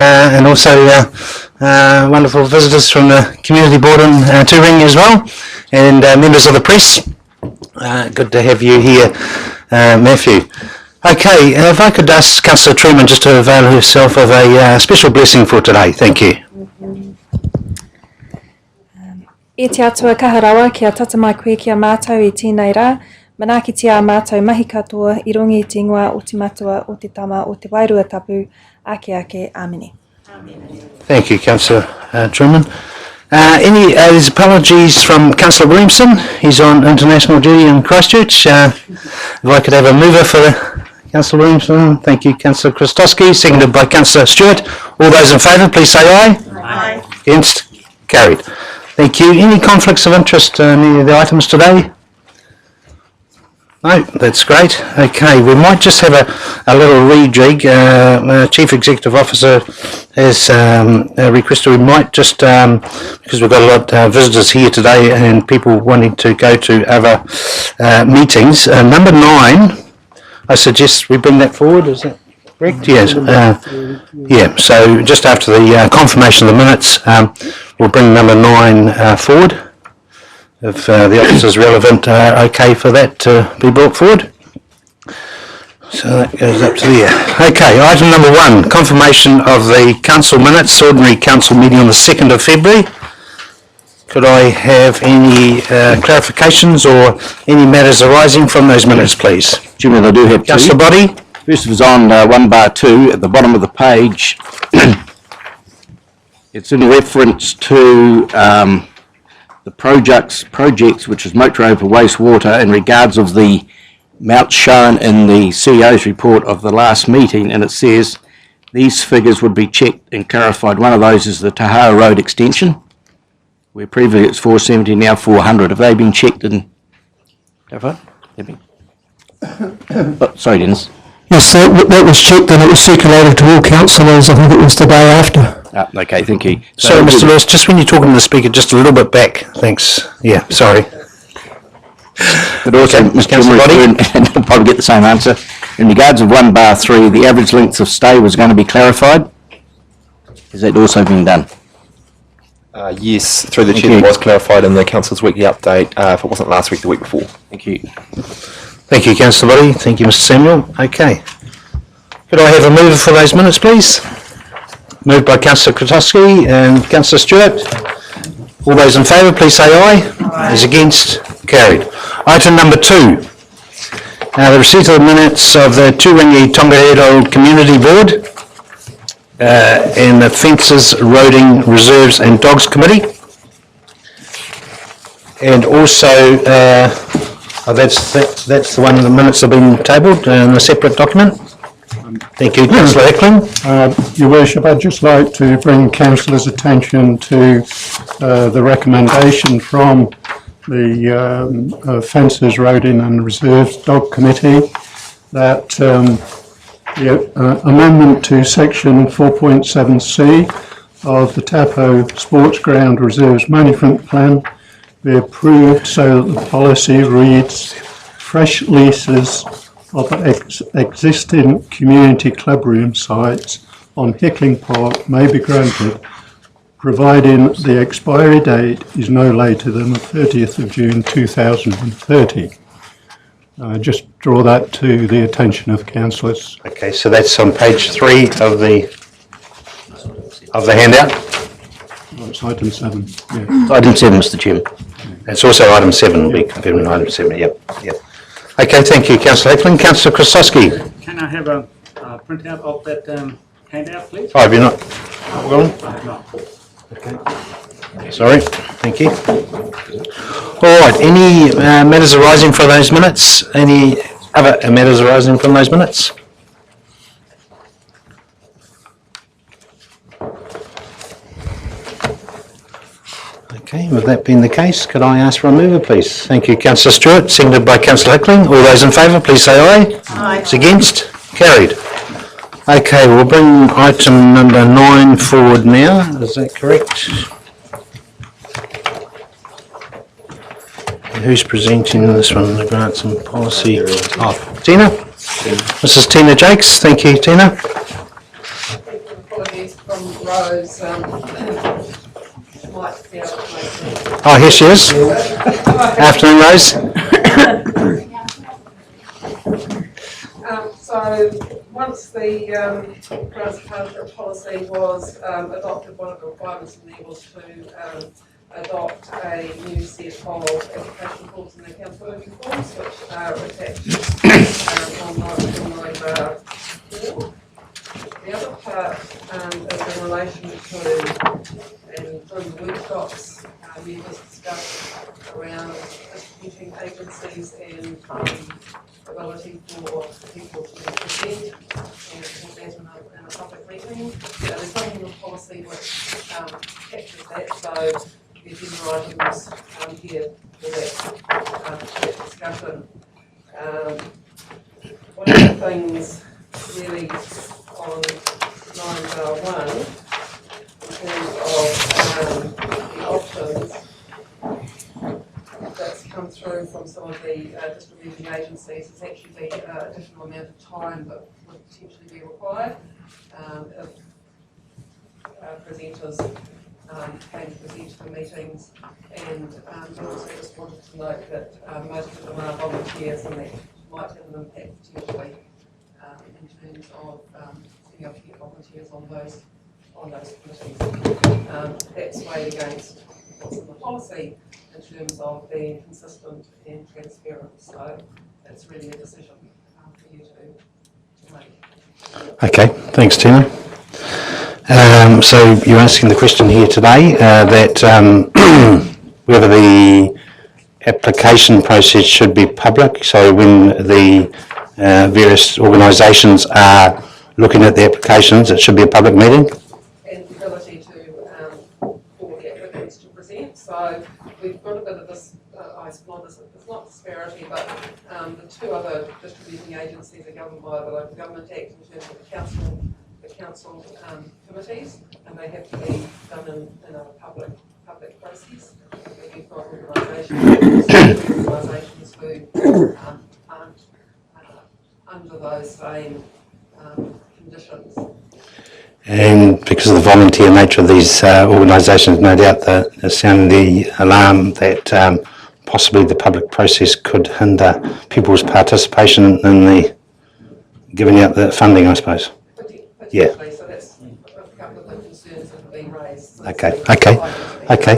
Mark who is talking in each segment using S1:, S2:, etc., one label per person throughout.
S1: and also wonderful visitors from the Community Board in Turing as well, and members of the press. Good to have you here, Matthew. Okay, if I could ask Councillor Truman just to avail herself of a special blessing for today. Thank you.
S2: E te atua kaharawa kia tata mai koe kia mātou i tēnei rā, manaki te a mātou mahi katoa I rungi te ingoa o te matua o te tama o te wairua tapu, ake ake, amene.
S1: Thank you, Councillor Truman. There's apologies from Councillor Williamson. He's on international duty in Christchurch. If I could have a mover for Councillor Williamson. Thank you, Councillor Christosky. Seconded by Councillor Stewart. All those in favour, please say aye.
S3: Aye.
S1: Against? Carried. Thank you. Any conflicts of interest in any of the items today? No, that's great. Okay, we might just have a little rejig. Chief Executive Officer has requested we might just, because we've got a lot of visitors here today and people wanting to go to other meetings. Number 9, I suggest we bring that forward, is that correct? Yes. Yeah, so just after the confirmation of the minutes, we'll bring number 9 forward. If the officer is relevant, okay for that to be brought forward. So that goes up to there. Okay, item number 1, confirmation of the council minutes, ordinary council meeting on the 2nd of February. Could I have any clarifications or any matters arising from those minutes, please?
S4: Chairman, I do have two.
S1: Councillor Boddy?
S4: First was on 1/2 at the bottom of the page. It's in reference to the projects which is motor over wastewater in regards of the amounts shown in the CEO's report of the last meeting, and it says these figures would be checked and clarified. One of those is the Tahoe Road extension, where previously it's 470, now 400. Have they been checked and clarified? Sorry, Dennis.
S5: Yes, that was checked and it was circulated to all councillors. I think it was the day after.
S4: Okay, thank you.
S1: Sorry, Mr. Lewis, just when you're talking to the speaker, just a little bit back. Thanks. Yeah, sorry.
S4: But also,
S1: Okay,
S4: Mr.
S1: Councillor
S4: Chairman,
S1: Boddy?
S4: and I'll probably get the same answer. In regards of 1/3, the average length of stay was going to be clarified. Has that also been done?
S6: Yes, through the
S4: Thank
S6: chair,
S4: you.
S6: it was clarified in the council's weekly update. If it wasn't last week, the week before.
S4: Thank you.
S1: Thank you, Councillor Boddy. Thank you, Mr. Samuel. Okay. Could I have a mover for those minutes, please? Moved by Councillor Krotowski and Councillor Stewart. All those in favour, please say aye. Aye. Those against? Carried. Item number 2. The receipt of the minutes of the Turingi Tongariro Community Board and the Fences, Roading, Reserves and Dogs Committee. And also, that's the one the minutes have been tabled in a separate document. Thank you, Councillor Heckling.
S7: Your Worship, I'd just like to bring Councillors' attention to the recommendation from the Fences, Roading and Reserves Dog Committee that the amendment to section 4.7c of the Tapo Sports Ground Reserves Management Plan be approved so that the policy reads fresh leases of existing community clubroom sites on Hickling Park may be granted, providing the expiry date is no later than the 30th of June 2030. Just draw that to the attention of councillors.
S1: Okay, so that's on page 3 of the handout.
S7: Oh, it's item 7. Yeah.
S4: Item 7, Mr. Chairman.
S1: It's also item 7, will be confirmed in item 7, yep. Okay, thank you, Councillor Heckling. Councillor Krosowski.
S3: Can I have a printout of that handout, please?
S1: Oh, have you not? Willing?
S3: No.
S1: Okay. Sorry, thank you. All right, any matters arising from those minutes? Any other matters arising from those minutes? Okay, with that being the case, could I ask for a mover, please? Thank you, Councillor Stewart, seconded by Councillor Heckling. All those in favour, please say aye. Aye. Those against? Carried. Okay, we'll bring item number 9 forward now. Is that correct? And who's presenting this one? The grants and policy. Oh, Tina? Mrs. Tina Jakes. Thank you, Tina.
S8: Apologies for Rose might be able to make it.
S1: Oh, here she is. Afternoon, Rose.
S8: So once the grants partnership policy was adopted, one of the requirements in there was to adopt a new set of application forms and accountability forms, which are attached on 9.4. The other part is in relation to, and during the workshops, members discussed around distributing agencies and ability for people to present and present in a public meeting. There's something in the policy which captures that, so there's in items here for that discussion. One of the things really on 9.1 in terms of the options that's come through from some of the distributing agencies is actually the additional amount of time that would potentially be required if presenters came to present to the meetings, and we also just wanted to note that most of them are volunteers and that might have an impact potentially in terms of being able to get volunteers on those committees. That's weighed against what's in the policy in terms of being consistent and transparent. So it's really a decision for you to make.
S1: Okay, thanks, Tina. So you're asking the question here today that whether the application process should be public. So when the various organisations are looking at the applications, it should be a public meeting.
S8: And the ability to for the applicants to present. So we've got a bit of this. It's not disparity, but the two other distributing agencies are governed by the Local Government Act in terms of the council committees, and they have to be done in a public process. Where you've got organisations who aren't under those same conditions.
S1: And because of the volunteer nature of these organisations, no doubt they're sounding the alarm that possibly the public process could hinder people's participation in the giving out the funding, I suppose. Yeah.
S8: So that's a couple of the concerns that have been raised. So
S1: Okay.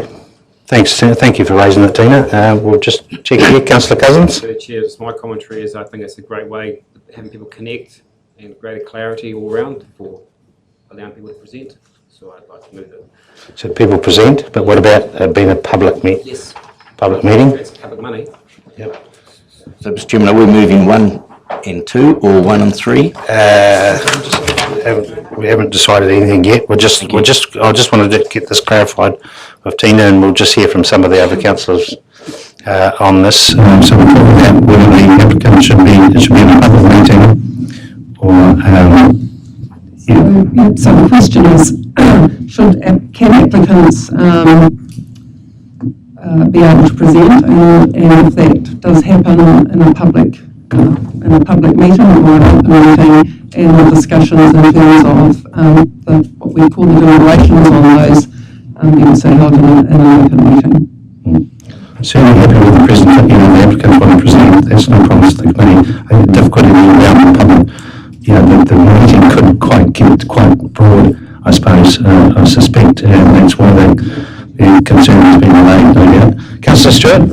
S1: Thanks. Thank you for raising it, Tina. We'll just check here. Councillor Cousins.
S9: So, Chair, just my commentary is I think it's a great way of having people connect and greater clarity all around for allowing people to present. So I'd like to move it.
S1: So people present, but what about being a public meeting?
S9: Yes.
S1: Public meeting?
S9: It's public money.
S1: Yep.
S4: So, Mr. Chairman, are we moving 1 and 2 or 1 and 3?
S1: We haven't decided anything yet. I just wanted to get this clarified with Tina, and we'll just hear from some of the other councillors on this. So we're talking about whether the applicant should be in a public meeting or.
S10: So the question is, can applicants be able to present, and if that does happen in a public meeting or an open meeting, and the discussions in terms of what we call the deliberations on those, you would say held in an open meeting.
S1: Certainly happy with the presentation, the applicant want to present, that's no problem to the committee. I think difficulty around the public, the meeting couldn't get quite broad, I suppose, I suspect, and that's why the concern has been relayed, no doubt. Councillor Stewart?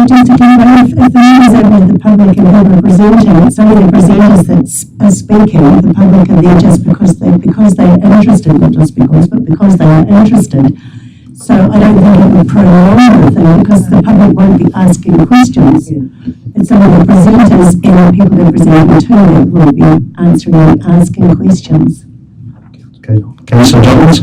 S11: Just again, if the members open to the public and who are presenting, it's only the presenters that are speaking. The public are there just because they're interested, not just because they are interested. So I don't think it would prolong the thing because the public won't be asking questions. It's only the presenters and the people they're presenting to that will be answering and asking questions.
S1: Okay. Councillor Jones?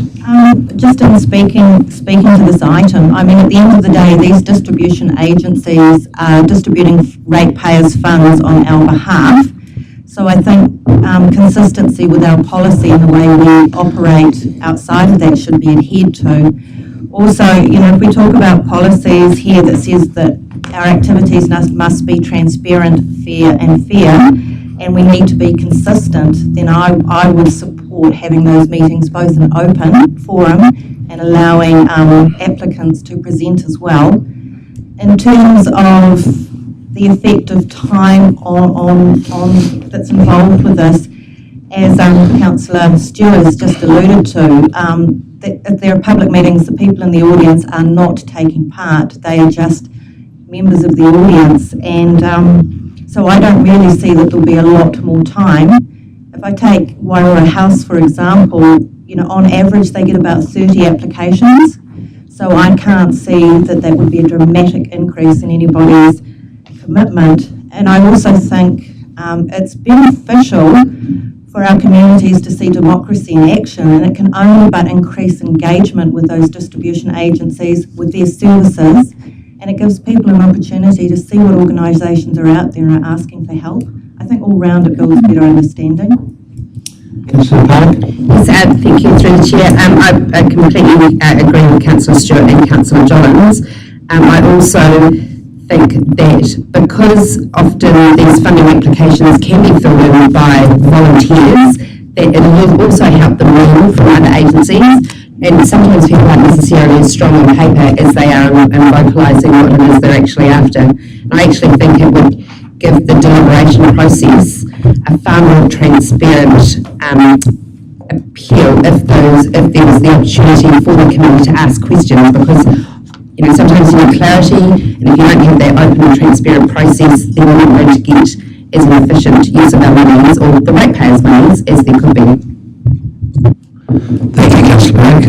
S12: Just in speaking to this item, I mean, at the end of the day, these distribution agencies are distributing ratepayers' funds on our behalf. So I think consistency with our policy and the way we operate outside of that should be adhered to. Also, if we talk about policies here that says that our activities must be transparent, fair, and we need to be consistent, then I would support support having those meetings, both an open forum and allowing applicants to present as well. In terms of the effect of time on that's involved with this, as Councillor Stewart has just alluded to, that if there are public meetings, the people in the audience are not taking part, they are just members of the audience, and so I don't really see that there'll be a lot more time. If I take Wairua House, for example, on average they get about 30 applications, so I can't see that would be a dramatic increase in anybody's commitment. And I also think it's beneficial for our communities to see democracy in action, and it can only but increase engagement with those distribution agencies, with their services, and it gives people an opportunity to see what organisations are out there and are asking for help. I think all round it builds better understanding.
S5: Councillor Park?
S13: Yes, thank you, through the Chair. I completely agree with Councillor Stewart and Councillor Johns. I also think that because often these funding applications can be filled in by volunteers, that it will also help them learn from other agencies, and sometimes people aren't necessarily as strong on paper as they are in vocalising what it is they're actually after. And I actually think it would give the deliberation process a far more transparent appeal if there was the opportunity for the committee to ask questions, because sometimes you need clarity, and if you don't have that open and transparent process, then you're not going to get as an efficient use of our monies, or the ratepayers' monies, as there could be.
S1: Thank you, Councillor Park.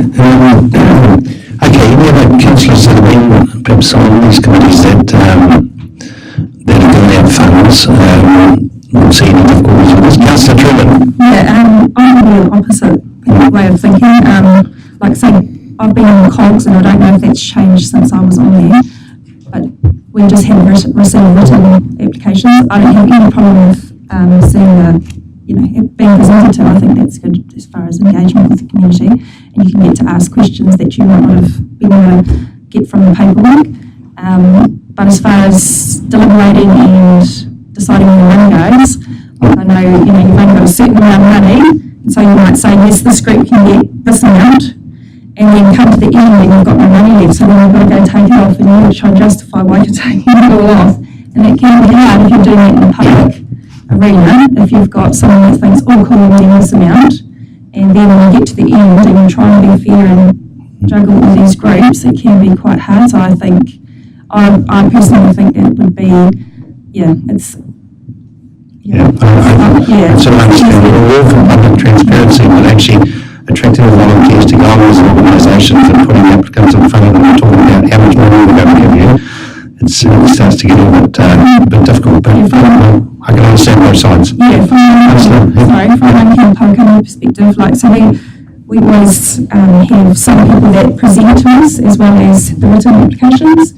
S1: Okay, we have a councillor sort of perhaps on these committees that are going to have funds. We'll see any difficulties with this. Councillor Truman.
S2: Yeah, I'm the opposite way of thinking. Like I say, I've been on COGS and I don't know if that's changed since I was on there, but we just have received written applications. I don't have any problem with seeing it being presented to. I think that's good as far as engagement with the community, and you can get to ask questions that you might not have been able to get from the paperwork. But as far as deliberating and deciding where the money goes, I know you've only got a certain amount of money, and so you might say, yes, this group can get this amount, and then come to the end and you've got no money left, so then you've got to go take it off, and you've got to try and justify why you're taking it all off. And it can be hard if you're doing it in the public arena, if you've got someone that thinks, oh cool, we're getting this amount, and then when you get to the end and you're trying to be fair and juggle all these groups, it can be quite hard. So I think, I personally think that it would be, it's
S1: So I understand the rule for public transparency, but actually attracting the volunteers to go on as an organisation for putting applicants in front of them and talking about how much money we're going to give you. It starts to get a bit difficult, but I can understand both sides.
S2: Yeah, from a campaign perspective, like, so we always have some people that present to us as well as the written applications.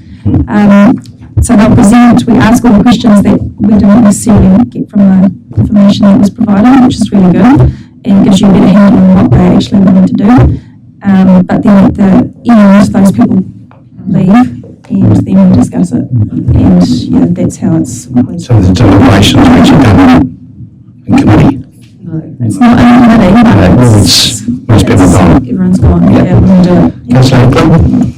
S2: So they'll present, we ask all the questions that we didn't necessarily get from the information that was provided, which is really good, and gives you a better handle on what they actually wanted to do. But then at the end, those people leave, and then we discuss it, and that's how it's.
S1: So the deliberations are actually done in committee?
S2: No, it's not in committee, but
S1: most people gone.
S2: Everyone's gone, yeah, we can do it.
S1: Councillor Hickland?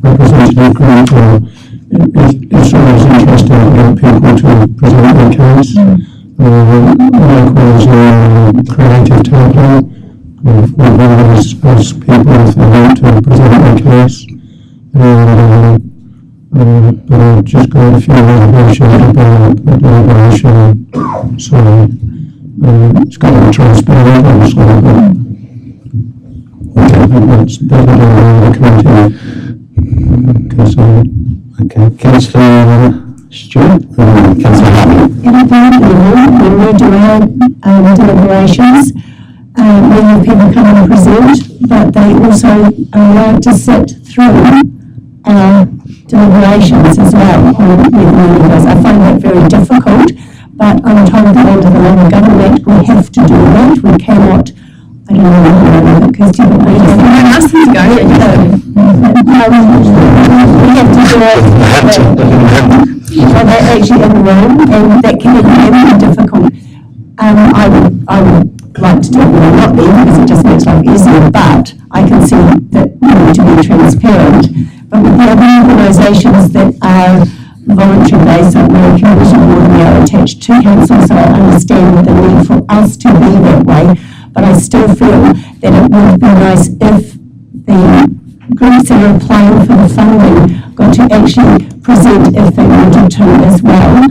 S5: Representative group, it's always interesting to get people to present their case. Likewise, creative tableau. We've always asked people if they want to present their case. But I've just got a few reservations about the deliberation, so it's got to be transparent, obviously, but I think that's better than the committee concerned.
S1: Okay, Councillor Stewart, Councillor Harvey.
S11: In a board level, when we do our deliberations, we have people come and present, but they also are allowed to sit through our deliberations as well with members. I find that very difficult, but I'm told that under the Local Government we have to do that. We cannot, I don't know, because typically we ask them to go. We have to do it. they're actually in the room, and that can be very difficult. I would like to do it when I'm not there because it just makes life easier, but I can see that we need to be transparent. But with the other organisations that are voluntary based, so we're a community board, we are attached to council, so I understand the need for us to be that way, but I still feel that it would be nice if the groups that are applying for the funding got to actually present if they wanted to as well.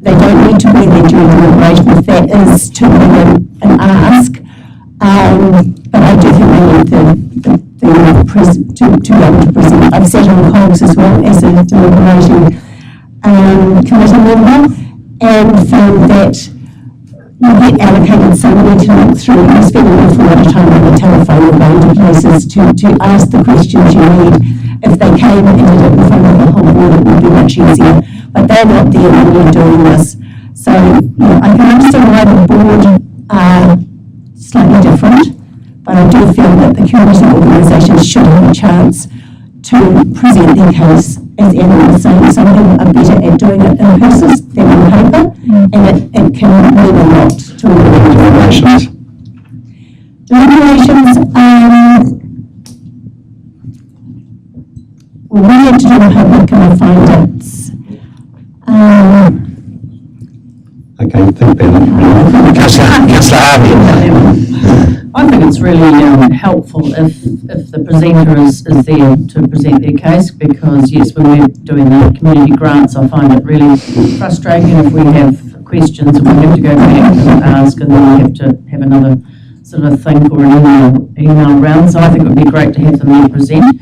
S11: They don't need to be there during deliberation if that is too big an ask. But I do think they need to be able to present. I've sat on COGS as well as a deliberating committee member and found that you get allocated somebody to look through. You spend an awful lot of time on the telephone or going to places to ask the questions you need. If they came and did it in front of the whole board, it would be much easier. But they're not there when you're doing this. So yeah, I can understand why the board are slightly different, but I do feel that the community organisations should have a chance to present their case. As Anna was saying, some people are better at doing it in person than on paper, and it can mean a lot to deliberations. Well, we had to do in public, and I find it's
S5: Okay, thank you.
S1: Councillor Harvey.
S14: I think it's really helpful if the presenter is there to present their case, because yes, when we're doing the community grants, I find it really frustrating if we have questions and we have to go back and ask, and then we have to have another sort of think or an email round. So I think it would be great to have them there present.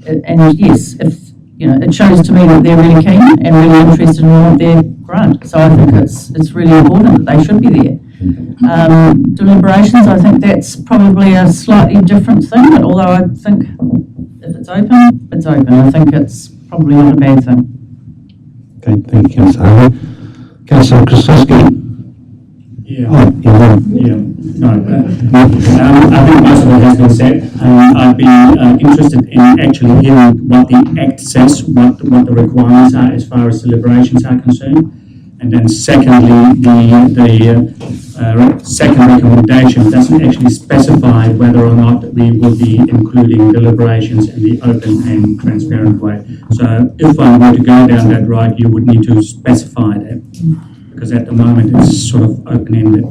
S14: And yes, if it shows to me that they're really keen and really interested in their grant. So I think it's really important that they should be there. Deliberations, I think that's probably a slightly different thing, but although I think if it's open, it's open. I think it's probably not a bad thing.
S5: Okay, thank you, Councillor Harvey. Councillor Krasowski.
S15: Yeah. No. I think most of it has been said. I'd be interested in actually hearing what the Act says, what the requirements are as far as deliberations are concerned. And then secondly, the second recommendation doesn't actually specify whether or not we will be including deliberations in the open and transparent way. So if I were to go down that road, you would need to specify that, because at the moment it's sort of open-ended.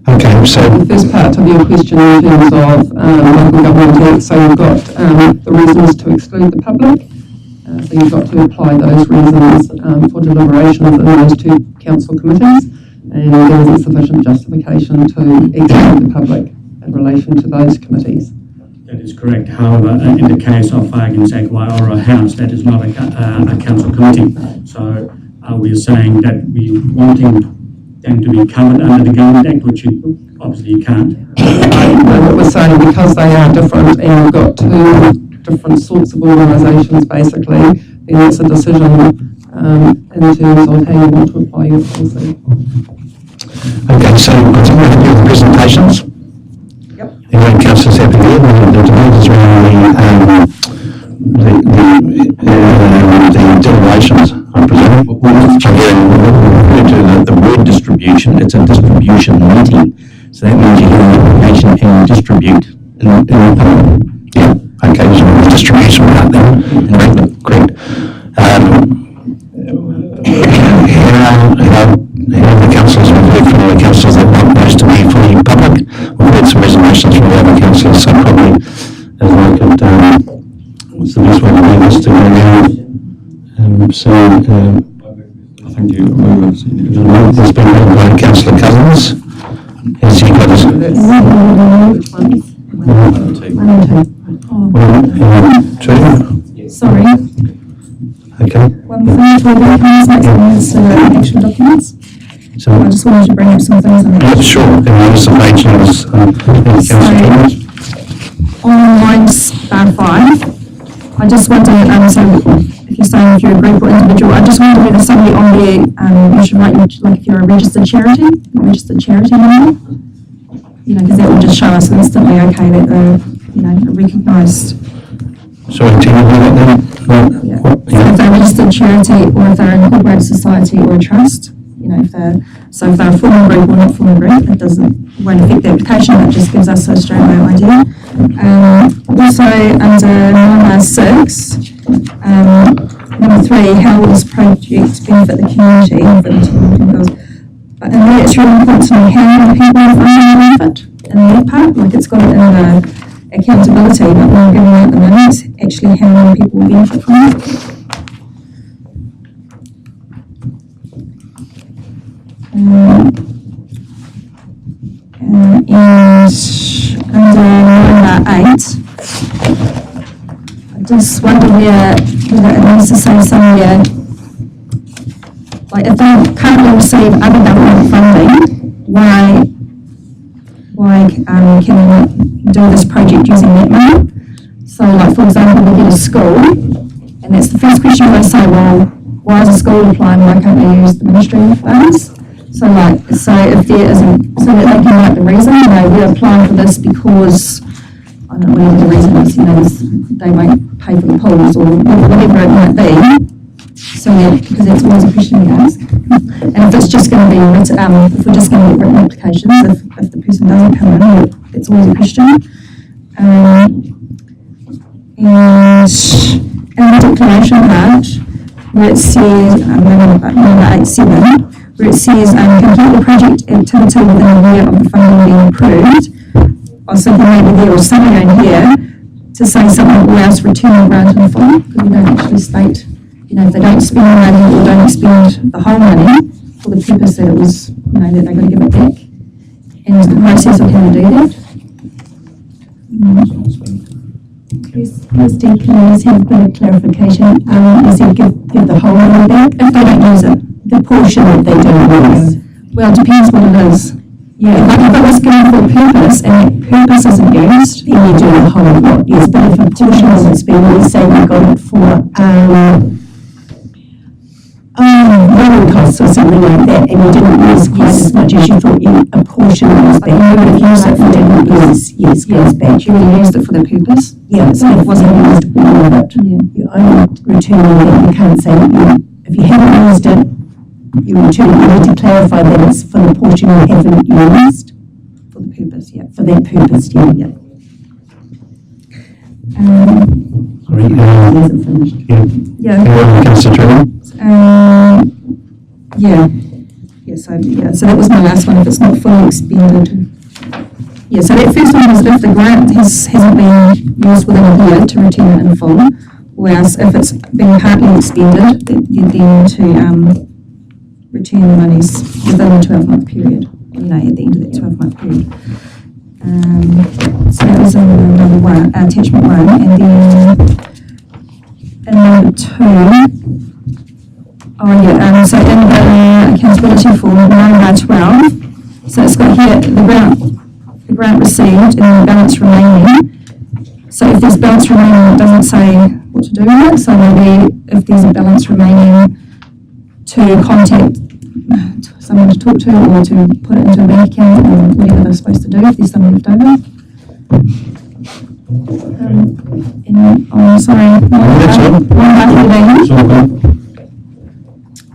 S1: Okay, so
S10: the first part of your question in terms of local government act, so you've got the reasons to exclude the public. So you've got to apply those reasons for deliberations in those two council committees, and there isn't sufficient justification to exclude the public in relation to those committees.
S15: That is correct. However, in the case of, for argument's sake, Waiora House, that is not a council committee. So we are saying that we wanting them to be covered under the Government Act, which you obviously can't.
S10: What we're saying, because they are different and you've got two different sorts of organisations basically, then it's a decision in terms of how you want to apply your policy.
S1: okay, so we're going to do the presentations.
S10: Yep.
S1: Everyone, councillors happy there. The debate is around the deliberations, I presume.
S4: Referring to the word distribution, it's a distribution meeting. So that means you hear information and distribute in the public.
S1: Yeah, okay, so the distribution part there. Great. Here are the councillors, we've heard from the councillors that want those to be fully public. We've had some reservations from the other councillors, so probably as we could, what's the best way to do this to go now?
S5: I think you move it.
S1: There's been moved by Councillor Cousins. Has he got his? Two?
S2: Sorry.
S1: Okay.
S2: One thing to the next action documents.
S1: So,
S2: I just wanted to bring up some things.
S1: yeah, sure. And use of pages,
S2: On line 5, I just wonder, so if you're saying if you're a group or individual, I just wonder whether somebody on there, you should write, like if you're a registered charity member, because that will just show us instantly, okay, that they're, a recognised
S5: Sorry, Tina, you then?
S2: So if they're a registered charity or if they're an incorporated society or a trust, you know, if they're a formal group or not formal group, it won't affect the application, it just gives us a straight away idea. Also under number 6, number 3, how will this project benefit the community and for the team goals? But in there it's really important to know how many people are funding benefit in that part, like it's got it in the accountability, but when we're giving out the money, it's actually how many people will benefit from it. And under number 8, I just wonder whether it needs to say somewhere, like if they currently receive other government funding, why can we do this project using that money? So like for example, we get a school, and that's the first question they say, well, why is the school applying, why can't they use the ministry funds? So if there isn't, so that they can write the reason, you know, we're applying for this because, I don't know, whatever the reason is, you know, they won't pay for the pools or whatever it might be. So that, because that's always a question we ask. And if it's just going to be, if we're just going to get written applications, if the person doesn't come in, that's always a question. And in the declaration part, where it says, number 8.7, where it says, complete the project activity within a year of the funding being approved. I was thinking maybe there was somewhere in here to say something or else return the grant in full, because we don't actually state, you know, if they don't spend the money or don't expend the whole money for the purpose that it was, you know, that they've got to give it back. And the process of how to do that.
S11: Yes, Steve, can I just have a bit of clarification? Is it give the whole money back
S2: If they don't use it.
S11: The portion that they don't use?
S2: Well, it depends what it is. Yeah, like if it was given for a purpose and that purpose isn't used,
S11: Then you do the whole lot, yes, but if a portion isn't spent, we say we got it for, running costs or something like that, and you didn't use quite as much as you thought, a portion was back. You would have used it for different use, yes, goes back.
S2: you really used it for the purpose.
S11: Yeah, so if it wasn't used, all of it.
S2: Yeah.
S11: You only return it, you can't say, if you haven't used it, you return it, you need to clarify that it's for the portion you haven't used.
S2: For the purpose, yeah.
S11: For that purpose, yeah.
S5: Sorry,
S11: Isn't finished.
S2: Yeah.
S5: Councillor Turner?
S2: So that was my last one, if it's not fully expended. Yeah, so that first one was if the grant hasn't been used within a year to return it in full, whereas if it's been partly expended, then to return the monies within the 12-month period, you know, at the end of that 12-month period. So that was in number 1, attachment 1, and then in number 2, so in the accountability form, number 12, so it's got here the grant received and the balance remaining. So if there's balance remaining, it doesn't say what to do with it. So maybe if there's a balance remaining, to contact someone to talk to or to put it into a bank account or whatever they're supposed to do if there's something left over.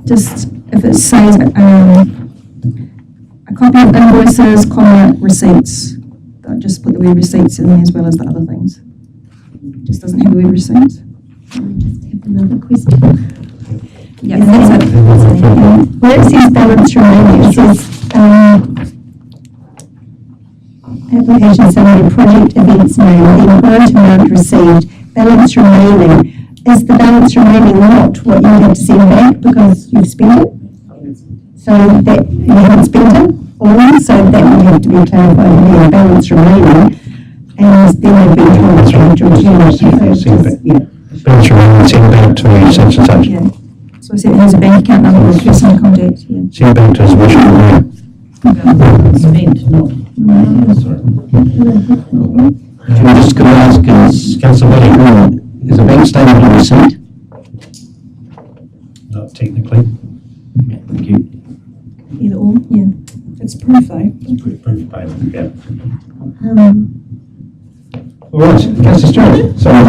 S2: Just if it says a copy of invoices, receipts, I'll just put the word receipts in there as well as the other things. Just doesn't have the word receipts.
S11: Just have another question.
S2: Yeah, that's it.
S11: Where it says balance remaining, it says application summary, project events name, then grant amount received, balance remaining. Is the balance remaining not what you have to send back because you've spent it? So that you haven't spent it all, so that would have to be clarified here, balance remaining. And then they've been told to return it.
S5: Balance remaining, send back to such and such.
S2: Yeah. So I said there's a bank account number or person to contact. Yeah.
S5: Send back to us, we should know.
S14: Spent, not.
S4: I'm just going to ask Councillor Buddy, is a bank statement a receipt?
S5: Not technically.
S4: Yeah, thank you.
S2: Either or, yeah. It's proof though.
S5: Proof of payment, yeah. All right, Councillor Stewart, sorry.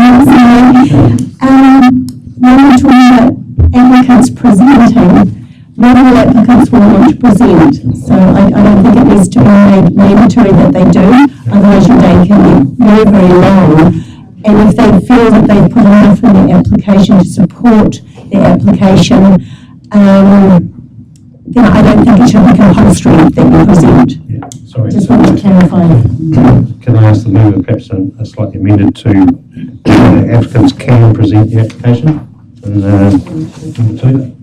S11: When we're talking about applicants presenting, not all applicants will want to present. So I don't think it needs to be made mandatory that they do, otherwise your day can be very, very long. And if they feel that they've put enough in their application to support their application, then I don't think it should be compulsory that you present.
S5: Yeah, sorry.
S11: Just want to clarify.
S5: Can I ask the member perhaps a slightly amended to applicants can present the application? And, number two?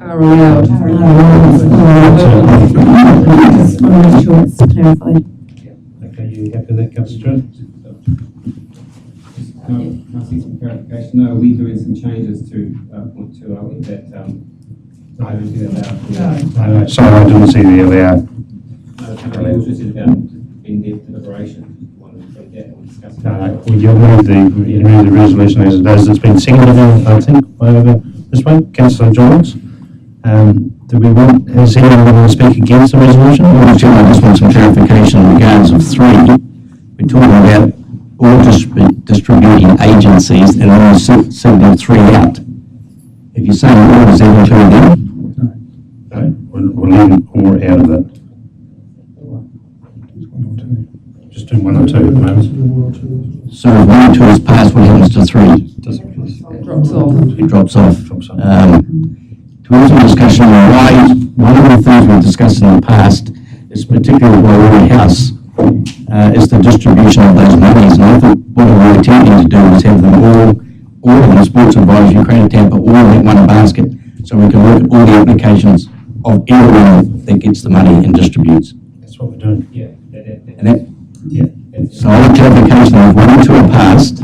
S10: Are allowed.
S11: Just want to make sure it's clarified.
S5: Okay, you happy with that, Councillor Stewart?
S9: Can I see some clarification? No, we're doing some changes to point two, are we? That I don't see that allowed.
S5: No, sorry, I didn't see the allowed.
S9: No, it was just about in-depth deliberation.
S5: Well, you remove the resolution as it is. It's been seconded, I think, by this one, Councillor Johns. Has anyone want to speak against the resolution?
S4: Well, Chairman, I just want some clarification in regards of 3. We're talking about all distributing agencies and then sending 3 out. If you're saying all, does that include them?
S5: No, we'll leave all out of that. Just do 1 or 2 at the moment.
S4: So if 1 or 2 is passed, what happens to 3?
S10: It drops off.
S4: It drops off. To have some discussion on why, one of the things we've discussed in the past is particularly by Rory House, is the distribution of those monies. And I thought what we were attempting to do is have them all of them, Sports Advisory, Credit Tampa, all in one basket, so we can look at all the applications of everyone that gets the money and distributes.
S5: That's what we're doing.
S9: Yeah.
S4: And that, so on the clarification of 1 and 2 are passed,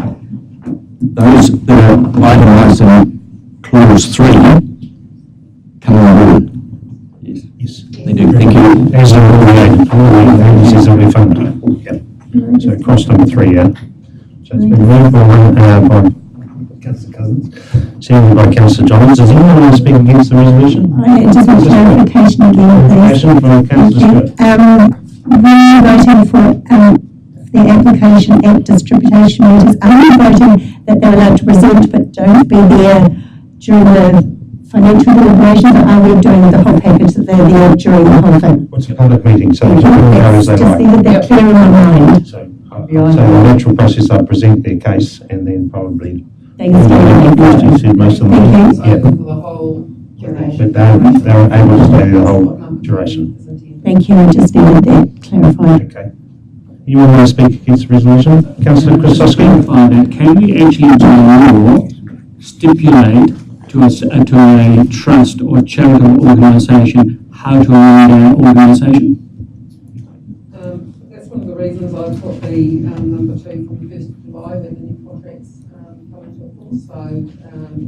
S4: those that are itemised in clause 3 come on board.
S5: Yes.
S4: They do, thank you.
S5: As are all the agencies that we fund. Yeah. So cross number 3, yeah. So it's been moved by Councillor Cousins, seconded by Councillor Johns. Does anyone want to speak against the resolution?
S11: I just want clarification again, please.
S5: Clarification from Councillor Stewart.
S11: When you're voting for the application at distribution meetings, are you voting that they're allowed to present but don't be there during the financial deliberations, or are we doing the whole package that they're there during the whole thing?
S5: What's a public meeting? So it's as they
S11: Just
S5: like.
S11: leave it clear in my mind.
S5: So the natural process, they'll present their case and then probably
S11: They can stay
S5: you said most of them.
S11: Thank you.
S5: Yeah.
S10: For the whole duration.
S5: But they're able to stay the whole duration.
S11: Thank you, I just needed that clarified.
S5: Okay. You want to speak against the resolution? Councillor Krasowski?
S15: Clarify that, can we actually into law stipulate to a trust or charitable organisation how to run their organisation?
S8: That's one of the reasons I put the number 2 from the 1st of July when the new contracts come into force. So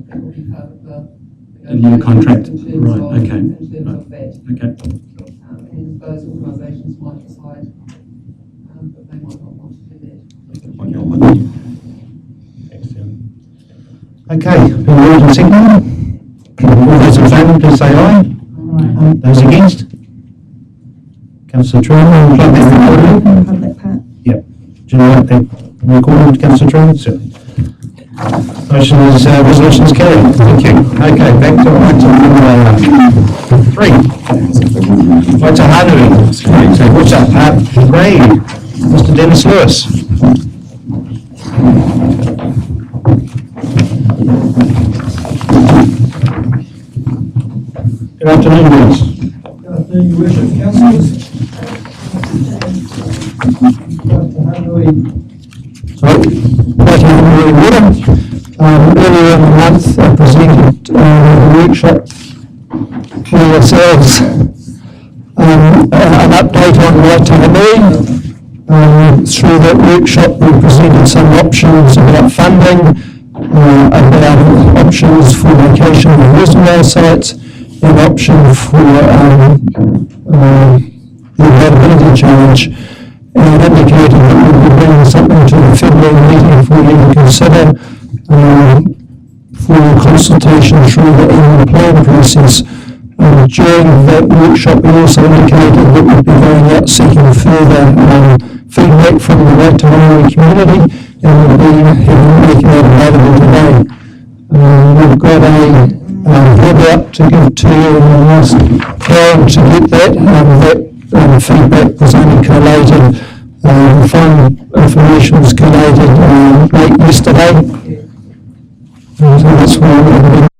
S8: that will be part of the
S15: new contract,
S8: in terms
S15: right,
S8: of,
S15: okay.
S8: In terms of that.
S15: Okay.
S8: And those organisations might decide that they might not want to do that.
S5: Okay, been moved and seconded. All those in favour, please say aye. Aye. Those against? Councillor Truman, would you like that recorded?
S11: Open the public part.
S5: Yep. Do you like that recorded, Councillor Truman? Certainly. Motion is, resolution is carried. Thank you. Okay, back to item 3. Watahanui. So what's up? Grade, Mr. Dennis Lewis. Good afternoon, Dennis.
S16: Good afternoon, Your Worship, Councillors.
S7: Earlier in the month, I presented a workshop for yourselves, an update on Waitangi. Through that workshop, we presented some options about funding, about options for location of reservoir sites, an option for the availability charge, and indicated that we would be bringing something to the February meeting for you to consider for consultation through the annual plan process. During that workshop, we also indicated that we'd be going out seeking further feedback from the Waitangi community
S5: and we'll be making it available today. We've got a handout to give to you, and I'll ask Karen to get that. That feedback was only collated, the final information was collated late yesterday. So that's why we're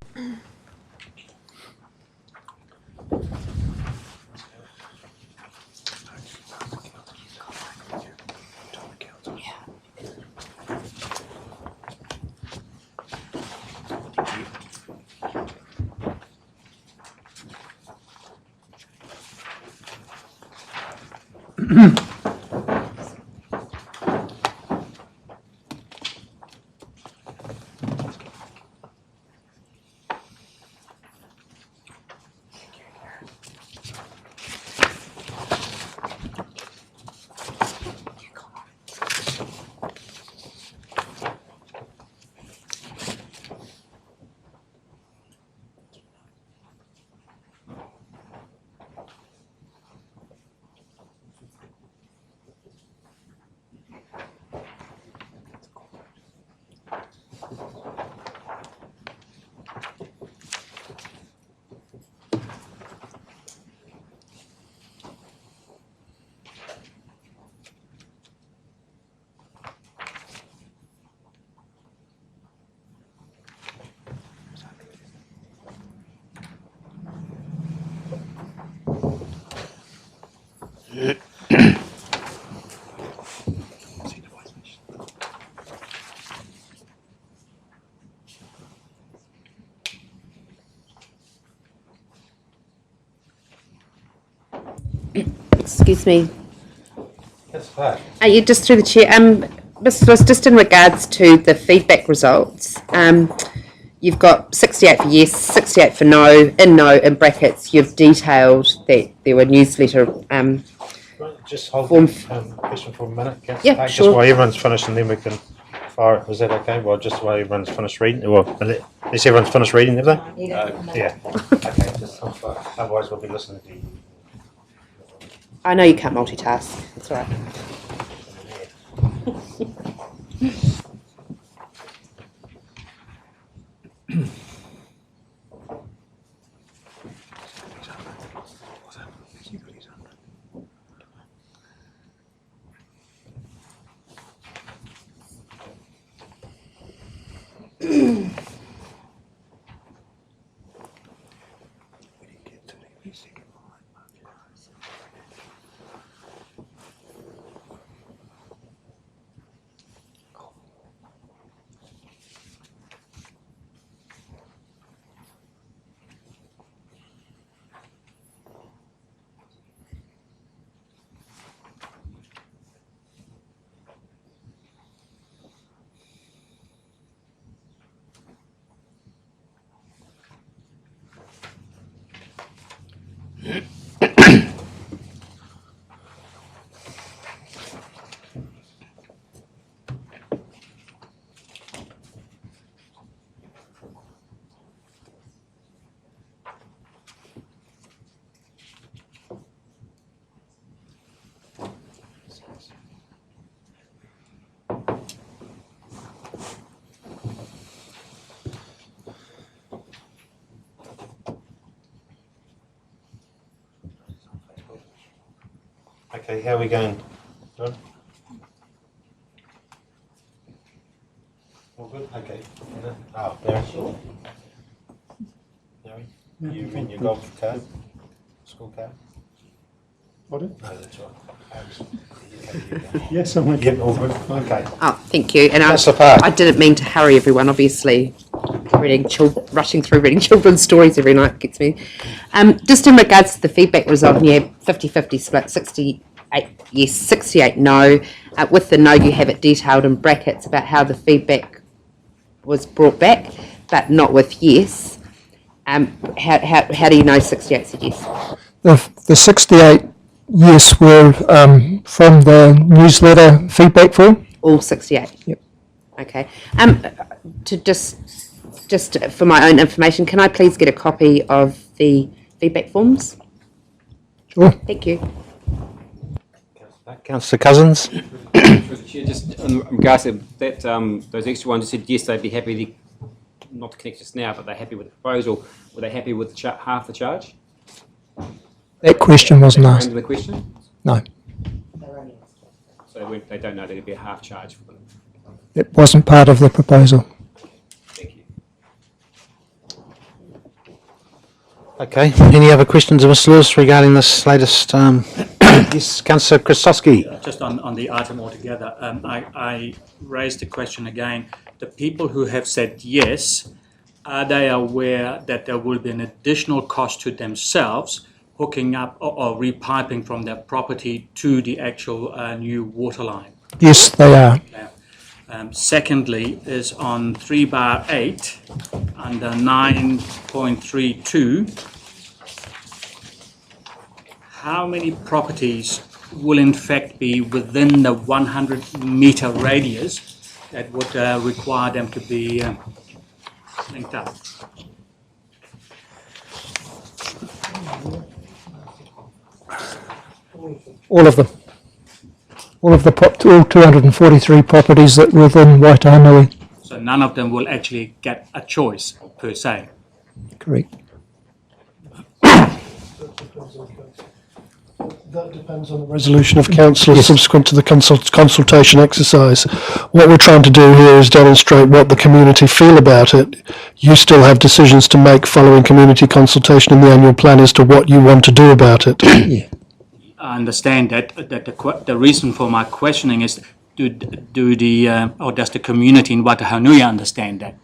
S13: Excuse me. Are you just through the chair? Mr. Lewis, just in regards to the feedback results, you've got 68 for yes, 68 for no. In no, in brackets, you've detailed that there were newsletter
S1: Just hold
S13: form.
S1: the question for a minute, Councillor
S13: Yeah,
S1: Park,
S13: sure.
S1: just while everyone's finished, and then we can fire it. Is that okay? Well, just while everyone's finished reading, well, unless everyone's finished reading, have they? Yeah. Okay, just hold fire. Otherwise we'll be listening to you.
S13: I know you can't multitask. It's all right.
S1: Okay, how are we going, John? All good? Okay. Oh, Barry? Barry? You in your golf card? School card?
S7: Pardon?
S1: No, that's right.
S7: Yes, I'm with you.
S1: Yep, all good. Okay.
S13: Oh, thank you. And
S1: Councillor Park.
S13: I didn't mean to hurry everyone, obviously. Rushing through reading children's stories every night gets me. Just in regards to the feedback result, you have 50-50 split, 68 yes, 68 no. With the no, you have it detailed in brackets about how the feedback was brought back, but not with yes. How do you know 68 said yes?
S5: the 68 yes were from the newsletter feedback form.
S13: All 68?
S5: Yep.
S13: Okay. To just for my own information, can I please get a copy of the feedback forms?
S5: Sure.
S13: Thank you.
S1: Councillor Cousins?
S9: Mr. Chair, just in regards to that, those extra ones, you said yes, they'd be happy, not to connect just now, but they're happy with the proposal. Were they happy with half the charge?
S16: That question wasn't asked.
S9: The question?
S16: No,
S9: So they don't know there'd be a half charge for them.
S16: it wasn't part of the proposal.
S9: Thank you.
S1: Okay, any other questions of Mr Lewis regarding this latest, yes, Councillor Christowski?
S3: Just on the item altogether, I raised the question again. The people who have said yes, are they aware that there will be an additional cost to themselves hooking up or repiping from their property to the actual new water line?
S16: Yes, they are.
S3: Secondly is on 3(8) under 9.32. How many properties will in fact be within the 100-metre radius that would require them to be linked up?
S16: All of them. All 243 properties that were within Waitahanui.
S3: So none of them will actually get a choice per se.
S16: Correct.
S17: That depends on the resolution of council subsequent to the consultation exercise. What we're trying to do here is demonstrate what the community feel about it. You still have decisions to make following community consultation in the annual plan as to what you want to do about it.
S16: Yeah.
S3: I understand that the reason for my questioning is does the community in Watahanui understand that?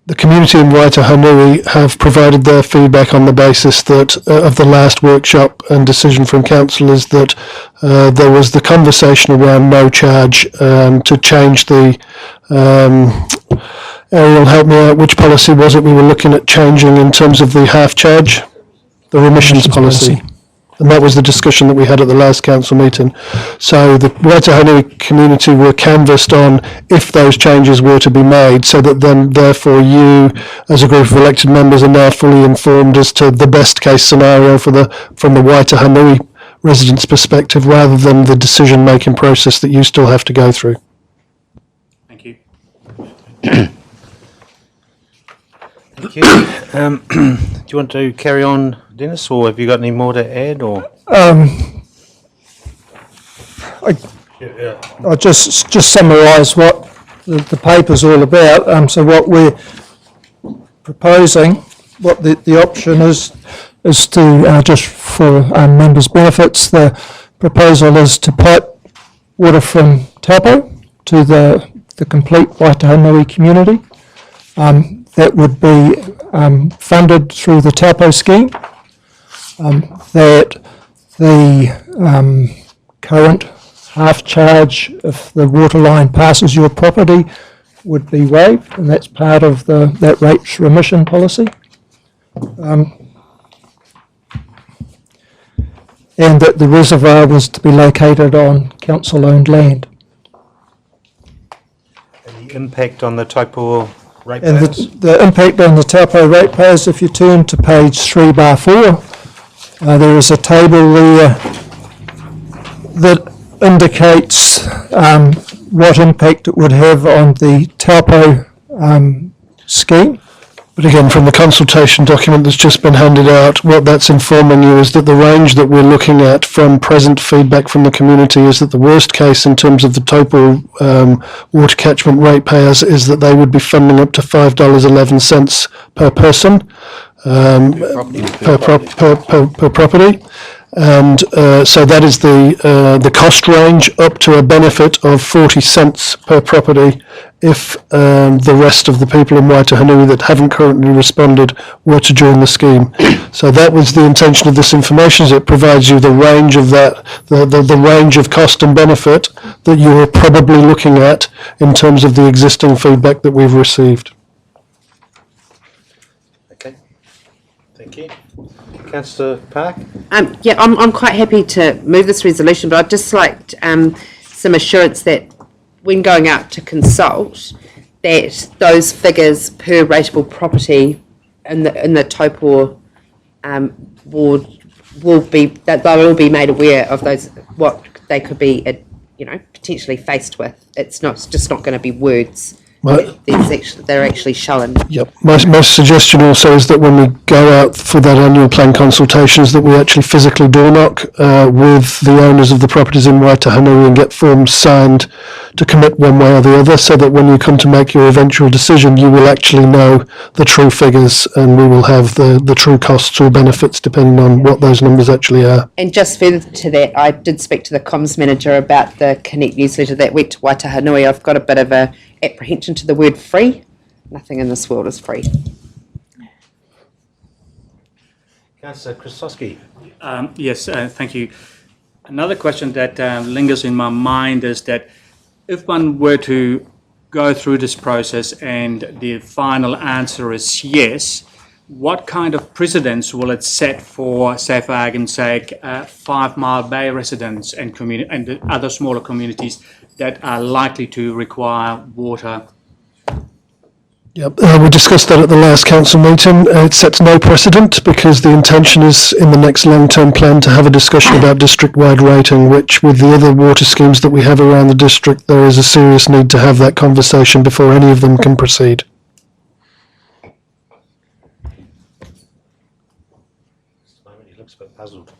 S17: The community in Waitahanui have provided their feedback on the basis that of the last workshop and decision from council is that there was the conversation around no charge to change the Ariel, help me out, which policy was it we were looking at changing in terms of the half charge? The remissions policy. And that was the discussion that we had at the last council meeting. So the Waitahanui community were canvassed on if those changes were to be made, so that then therefore you as a group of elected members are now fully informed as to the best case scenario from the Waitahanui residents' perspective, rather than the decision making process that you still have to go through.
S3: Thank you.
S1: Thank you. Do you want to carry on, Dennis, or have you got any more to add? Or
S16: I'll just summarise what the paper's all about. So what we're proposing, what the option is to, just for members' benefits, the proposal is to pipe water from Taupo to the complete Waitahanui community. That would be funded through the Taupo scheme. That the current half charge if the water line passes your property would be waived, and that's part of that rates remission policy. And that the reservoir was to be located on council-owned land.
S1: the impact on the Taupo
S16: And the impact on the Taupo ratepayers, if you turn to page 3(4), there is a table there that indicates what impact it would have on the Taupo scheme.
S17: But again, from the consultation document that's just been handed out, what that's informing you is that the range that we're looking at from present feedback from the community is that the worst case in terms of the Taupo water catchment ratepayers is that they would be funding up to $5.11 per person per property. And so that is the cost range up to a benefit of 40 cents per property if the rest of the people in Waitahanui that haven't currently responded were to join the scheme. So that was the intention of this information, is it provides you the range of that, the range of cost and benefit that you are probably looking at in terms of the existing feedback that we've received.
S1: Okay, thank you. Councillor Park?
S13: Yeah, I'm quite happy to move this resolution, but I'd just like some assurance that when going out to consult, that those figures per rateable property in the Taupo ward will be, that they'll all be made aware of those, what they could be, potentially faced with. It's just not going to be words.
S17: Right.
S13: They're actually shown.
S17: Yep. My suggestion also is that when we go out for that annual plan consultations, that we actually physically door knock with the owners of the properties in Waitāhanui and get forms signed to commit one way or the other, so that when you come to make your eventual decision, you will actually know the true figures and we will have the true costs or benefits depending on what those numbers actually are.
S13: And just further to that, I did speak to the comms manager about the Connect newsletter that went to Waitāhanui. I've got a bit of a apprehension to the word free. Nothing in this world is free.
S1: Councillor Krasowski.
S3: Yes, thank you. Another question that lingers in my mind is that if one were to go through this process and the final answer is yes, what kind of precedents will it set for, say for argument's sake, 5 Mile Bay residents and the other smaller communities that are likely to require water?
S17: Yep, we discussed that at the last council meeting. It sets no precedent because the intention is in the next long-term plan to have a discussion about district-wide rating, which with the other water schemes that we have around the district, there is a serious need to have that conversation before any of them can proceed.
S1: He looks a bit puzzled.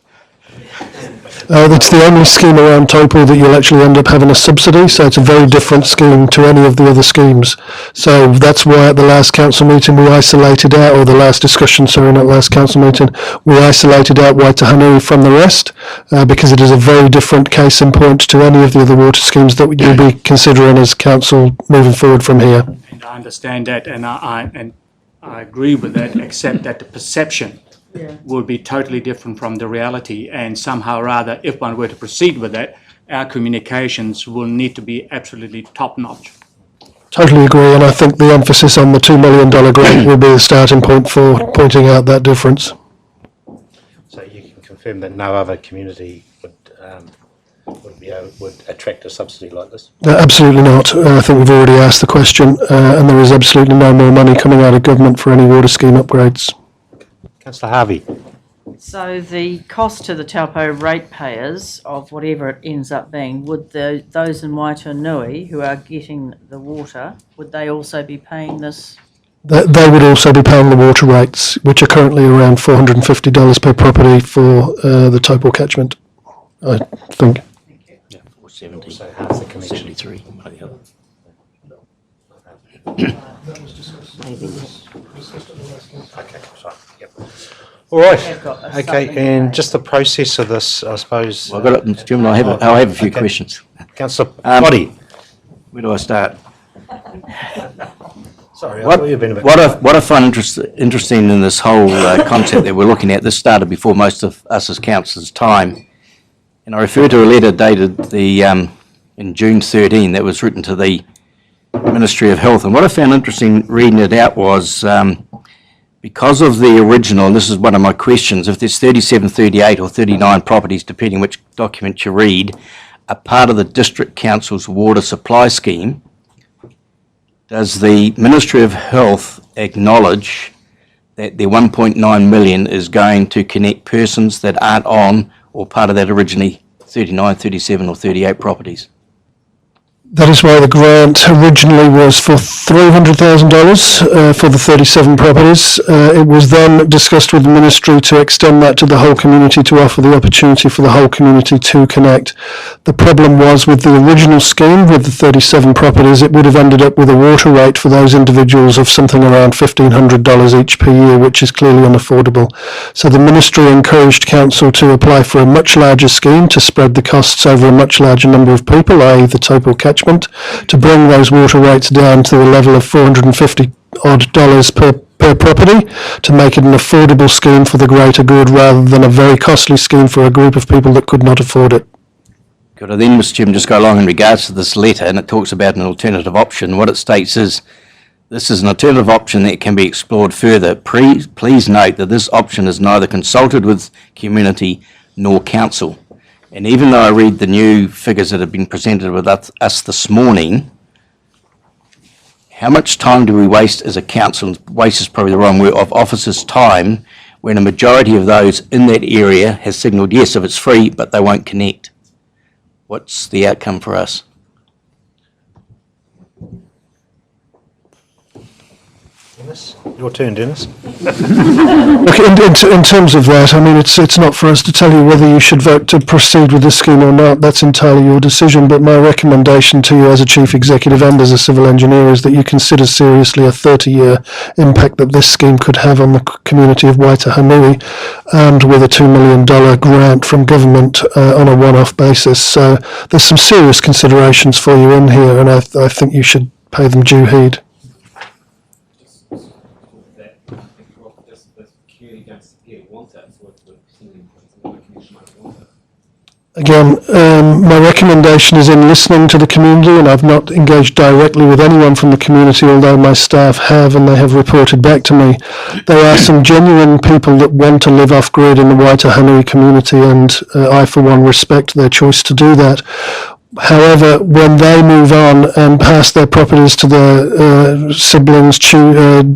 S17: That's the only scheme around Taupo that you'll actually end up having a subsidy, so it's a very different scheme to any of the other schemes. So that's why at the last council meeting we isolated out, or the last discussion, sorry, not last council meeting, we isolated out Waitāhanui from the rest, because it is a very different case in point to any of the other water schemes that you'll be considering as council moving forward from here.
S3: And I understand that, and I agree with that, except that the perception will be totally different from the reality, and somehow or other, if one were to proceed with that, our communications will need to be absolutely top-notch.
S17: Totally agree, and I think the emphasis on the $2 million grant will be the starting point for pointing out that difference.
S1: So you can confirm that no other community would attract a subsidy like this?
S17: Absolutely not. I think we've already asked the question, and there is absolutely no more money coming out of government for any water scheme upgrades.
S1: Councillor Harvey.
S14: So the cost to the Taupo ratepayers of whatever it ends up being, would those in Waitanui who are getting the water, would they also be paying this?
S17: They would also be paying the water rates, which are currently around $450 per property for the Taupo catchment, I think.
S4: Yeah, 470.
S1: So half the connection.
S4: 73.
S1: Okay, sorry. Yep. All right. Okay, and just the process of this, I suppose.
S4: Well, I've got it, Mr. Chairman. I'll have a few questions.
S1: Councillor Body.
S4: Where do I start?
S1: Sorry, I
S4: What,
S1: thought you'd been a bit.
S4: what I find interesting in this whole concept that we're looking at, this started before most of us as councillors' time, and I refer to a letter dated in June 13 that was written to the Ministry of Health, and what I found interesting reading it out was because of the original, and this is one of my questions, if there's 37, 38 or 39 properties, depending which document you read, are part of the District Council's water supply scheme, does the Ministry of Health acknowledge that their 1.9 million is going to connect persons that aren't on or part of that originally 39, 37 or 38 properties?
S17: That is why the grant originally was for $300,000 for the 37 properties. It was then discussed with the ministry to extend that to the whole community, to offer the opportunity for the whole community to connect. The problem was with the original scheme, with the 37 properties, it would have ended up with a water rate for those individuals of something around $1,500 each per year, which is clearly unaffordable. So the ministry encouraged council to apply for a much larger scheme to spread the costs over a much larger number of people, i.e. the Taupo catchment, to bring those water rates down to the level of $450 odd per property, to make it an affordable scheme for the greater good rather than a very costly scheme for a group of people that could not afford it.
S4: Could I then, Mr. Chairman, just go along in regards to this letter, and it talks about an alternative option. What it states is, this is an alternative option that can be explored further. Please note that this option is neither consulted with community nor council. And even though I read the new figures that have been presented with us this morning, how much time do we waste as a council, waste is probably the wrong word, of officers' time, when a majority of those in that area has signalled, yes, if it's free, but they won't connect? what's the outcome for us?
S1: Dennis? Your turn, Dennis.
S17: Look, in terms of that, I mean, it's not for us to tell you whether you should vote to proceed with this scheme or not. That's entirely your decision. But my recommendation to you as a chief executive and as a civil engineer is that you consider seriously a 30-year impact that this scheme could have on the community of Waitāhanui, and with a $2 million grant from government on a one-off basis. So there's some serious considerations for you in here, and I think you should pay them due heed. Again, my recommendation is in listening to the community, and I've not engaged directly with anyone from the community, although my staff have, and they have reported back to me. There are some genuine people that want to live off-grid in the Waitāhanui community, and I, for one, respect their choice to do that. However, when they move on and pass their properties to their siblings, children,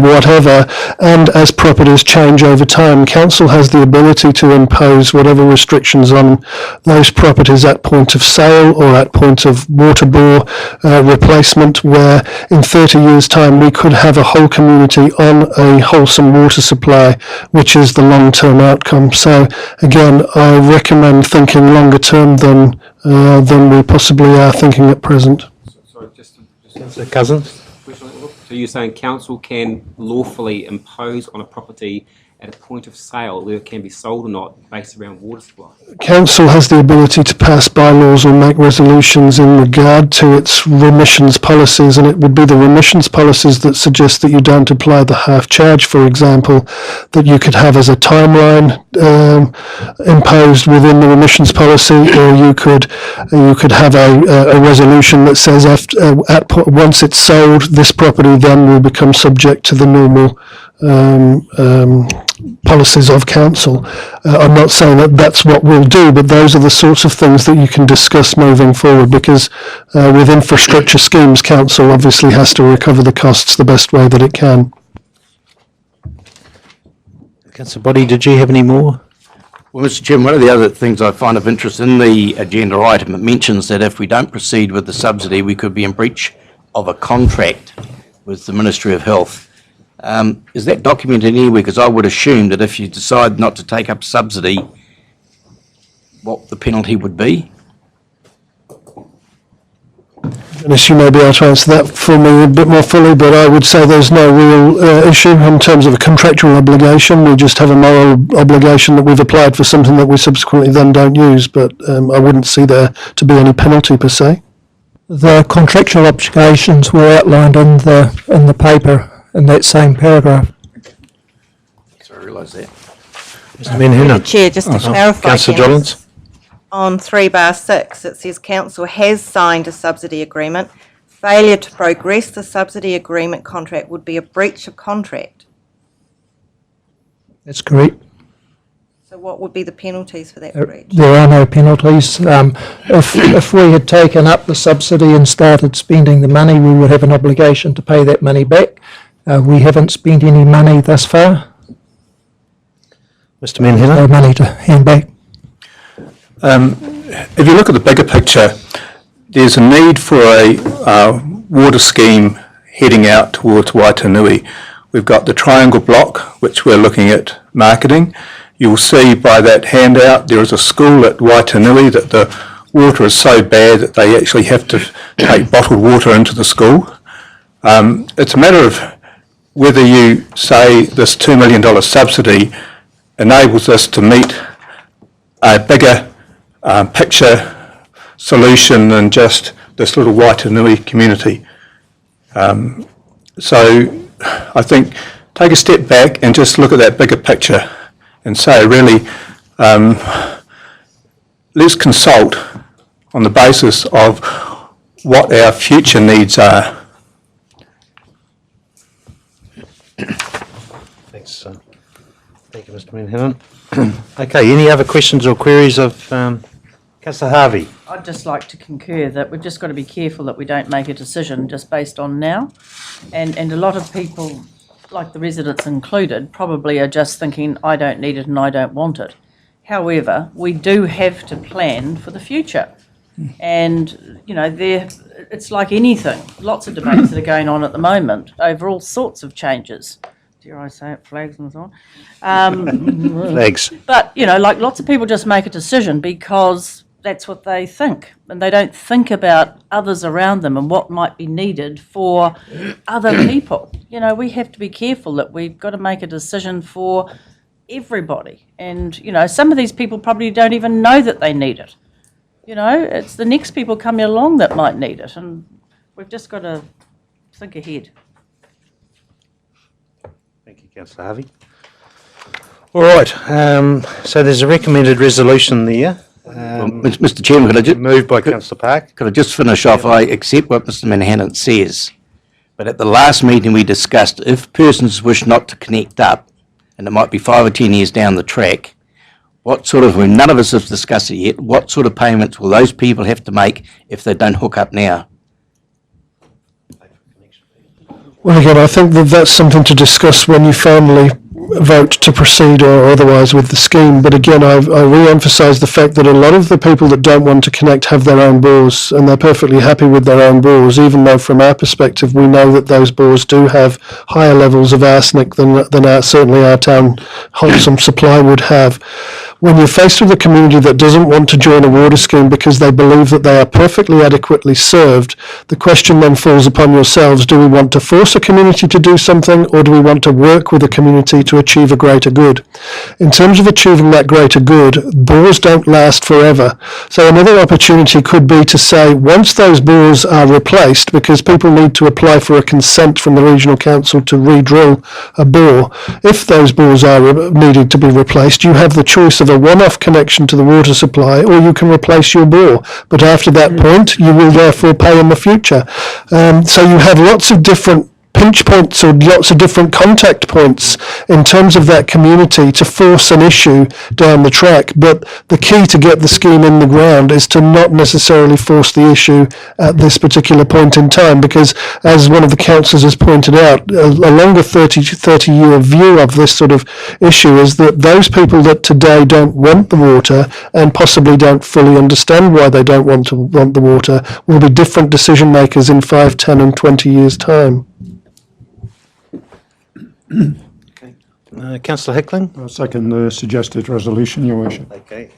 S17: whatever, and as properties change over time, council has the ability to impose whatever restrictions on those properties at point of sale or at point of water bore replacement, where in 30 years' time we could have a whole community on a wholesome water supply, which is the long-term outcome. So again, I recommend thinking longer term than we possibly are thinking at present.
S9: Sorry, just
S1: Cousins?
S9: So you're saying council can lawfully impose on a property at a point of sale whether it can be sold or not based around water supply?
S17: Council has the ability to pass bylaws or make resolutions in regard to its remissions policies, and it would be the remissions policies that suggest that you don't apply the half charge, for example, that you could have as a timeline imposed within the remissions policy, or you could have a resolution that says once it's sold, this property then will become subject to the normal policies of council. I'm not saying that that's what we'll do, but those are the sorts of things that you can discuss moving forward, because with infrastructure schemes, council obviously has to recover the costs the best way that it can.
S1: Councillor Boddy, did you have any more?
S4: Well, Mr. Chairman, one of the other things I find of interest in the agenda item, it mentions that if we don't proceed with the subsidy, we could be in breach of a contract with the Ministry of Health. Is that documented anywhere? Because I would assume that if you decide not to take up subsidy, what the penalty would be?
S17: Dennis, you may be able to answer that for me a bit more fully, but I would say there's no real issue in terms of a contractual obligation. We just have a moral obligation that we've applied for something that we subsequently then don't use, but I wouldn't see there to be any penalty per se.
S16: The contractual obligations were outlined in the paper in that same paragraph.
S4: So I realise that.
S1: Mr. Menhina.
S12: Chair, just to clarify,
S1: Councillor
S12: Dennis,
S1: Jollins.
S12: on 3/6, it says council has signed a subsidy agreement. Failure to progress the subsidy agreement contract would be a breach of contract.
S16: That's correct.
S12: So what would be the penalties for that breach?
S16: There are no penalties. If we had taken up the subsidy and started spending the money, we would have an obligation to pay that money back. We haven't spent any money thus far.
S1: Mr. Menhina.
S16: No money to hand back.
S5: If you look at the bigger picture, there's a need for a water scheme heading out towards Waitāhanui. We've got the triangle block, which we're looking at marketing. You'll see by that handout there is a school at Waitāhanui that the water is so bad that they actually have to take bottled water into the school. It's a matter of whether you say this $2 million subsidy enables us to meet a bigger picture solution than just this little Waitāhanui community. So I think take a step back and just look at that bigger picture and say, really, let's consult on the basis of what our future needs are.
S1: Thanks. Thank you, Mr. Menhina. Okay, any other questions or queries of Councillor Harvey?
S14: I'd just like to concur that we've just got to be careful that we don't make a decision just based on now. And a lot of people, like the residents included, probably are just thinking, I don't need it and I don't want it. However, we do have to plan for the future. And, you know, it's like anything, lots of debates that are going on at the moment over all sorts of changes. Dare I say it, flags and so on.
S1: Flags.
S14: But, you know, like lots of people just make a decision because that's what they think. And they don't think about others around them and what might be needed for other people. You know, we have to be careful that we've got to make a decision for everybody. And, you know, some of these people probably don't even know that they need it. You know, it's the next people coming along that might need it, and we've just got to think ahead.
S1: Thank you, Councillor Harvey. All right, so there's a recommended resolution there.
S4: Mr Chairman, could I just...
S1: Moved by Councillor Park.
S4: Could I just finish off? I accept what Mr Manhattan says, but at the last meeting we discussed if persons wish not to connect up, and it might be 5 or 10 years down the track, what sort of, none of us have discussed it yet, what sort of payments will those people have to make if they don't hook up now?
S17: Well, again, I think that that's something to discuss when you finally vote to proceed or otherwise with the scheme. But again, I re-emphasise the fact that a lot of the people that don't want to connect have their own bores, and they're perfectly happy with their own bores, even though from our perspective we know that those bores do have higher levels of arsenic than certainly our town wholesome supply would have. When you're faced with a community that doesn't want to join a water scheme because they believe that they are perfectly adequately served, the question then falls upon yourselves: do we want to force a community to do something, or do we want to work with a community to achieve a greater good? In terms of achieving that greater good, bores don't last forever. So another opportunity could be to say, once those bores are replaced, because people need to apply for a consent from the regional council to re-drill a bore, if those bores are needed to be replaced, you have the choice of a one-off connection to the water supply, or you can replace your bore. But after that point, you will therefore pay in the future. So you have lots of different pinch points or lots of different contact points in terms of that community to force an issue down the track. But the key to get the scheme in the ground is to not necessarily force the issue at this particular point in time, because as one of the councillors has pointed out, a longer 30-year view of this sort of issue is that those people that today don't want the water and possibly don't fully understand why they don't want the water will be different decision makers in 5, 10 and 20 years' time.
S1: Councillor Hickling?
S7: I second the suggested resolution, Your Worship.
S1: Okay,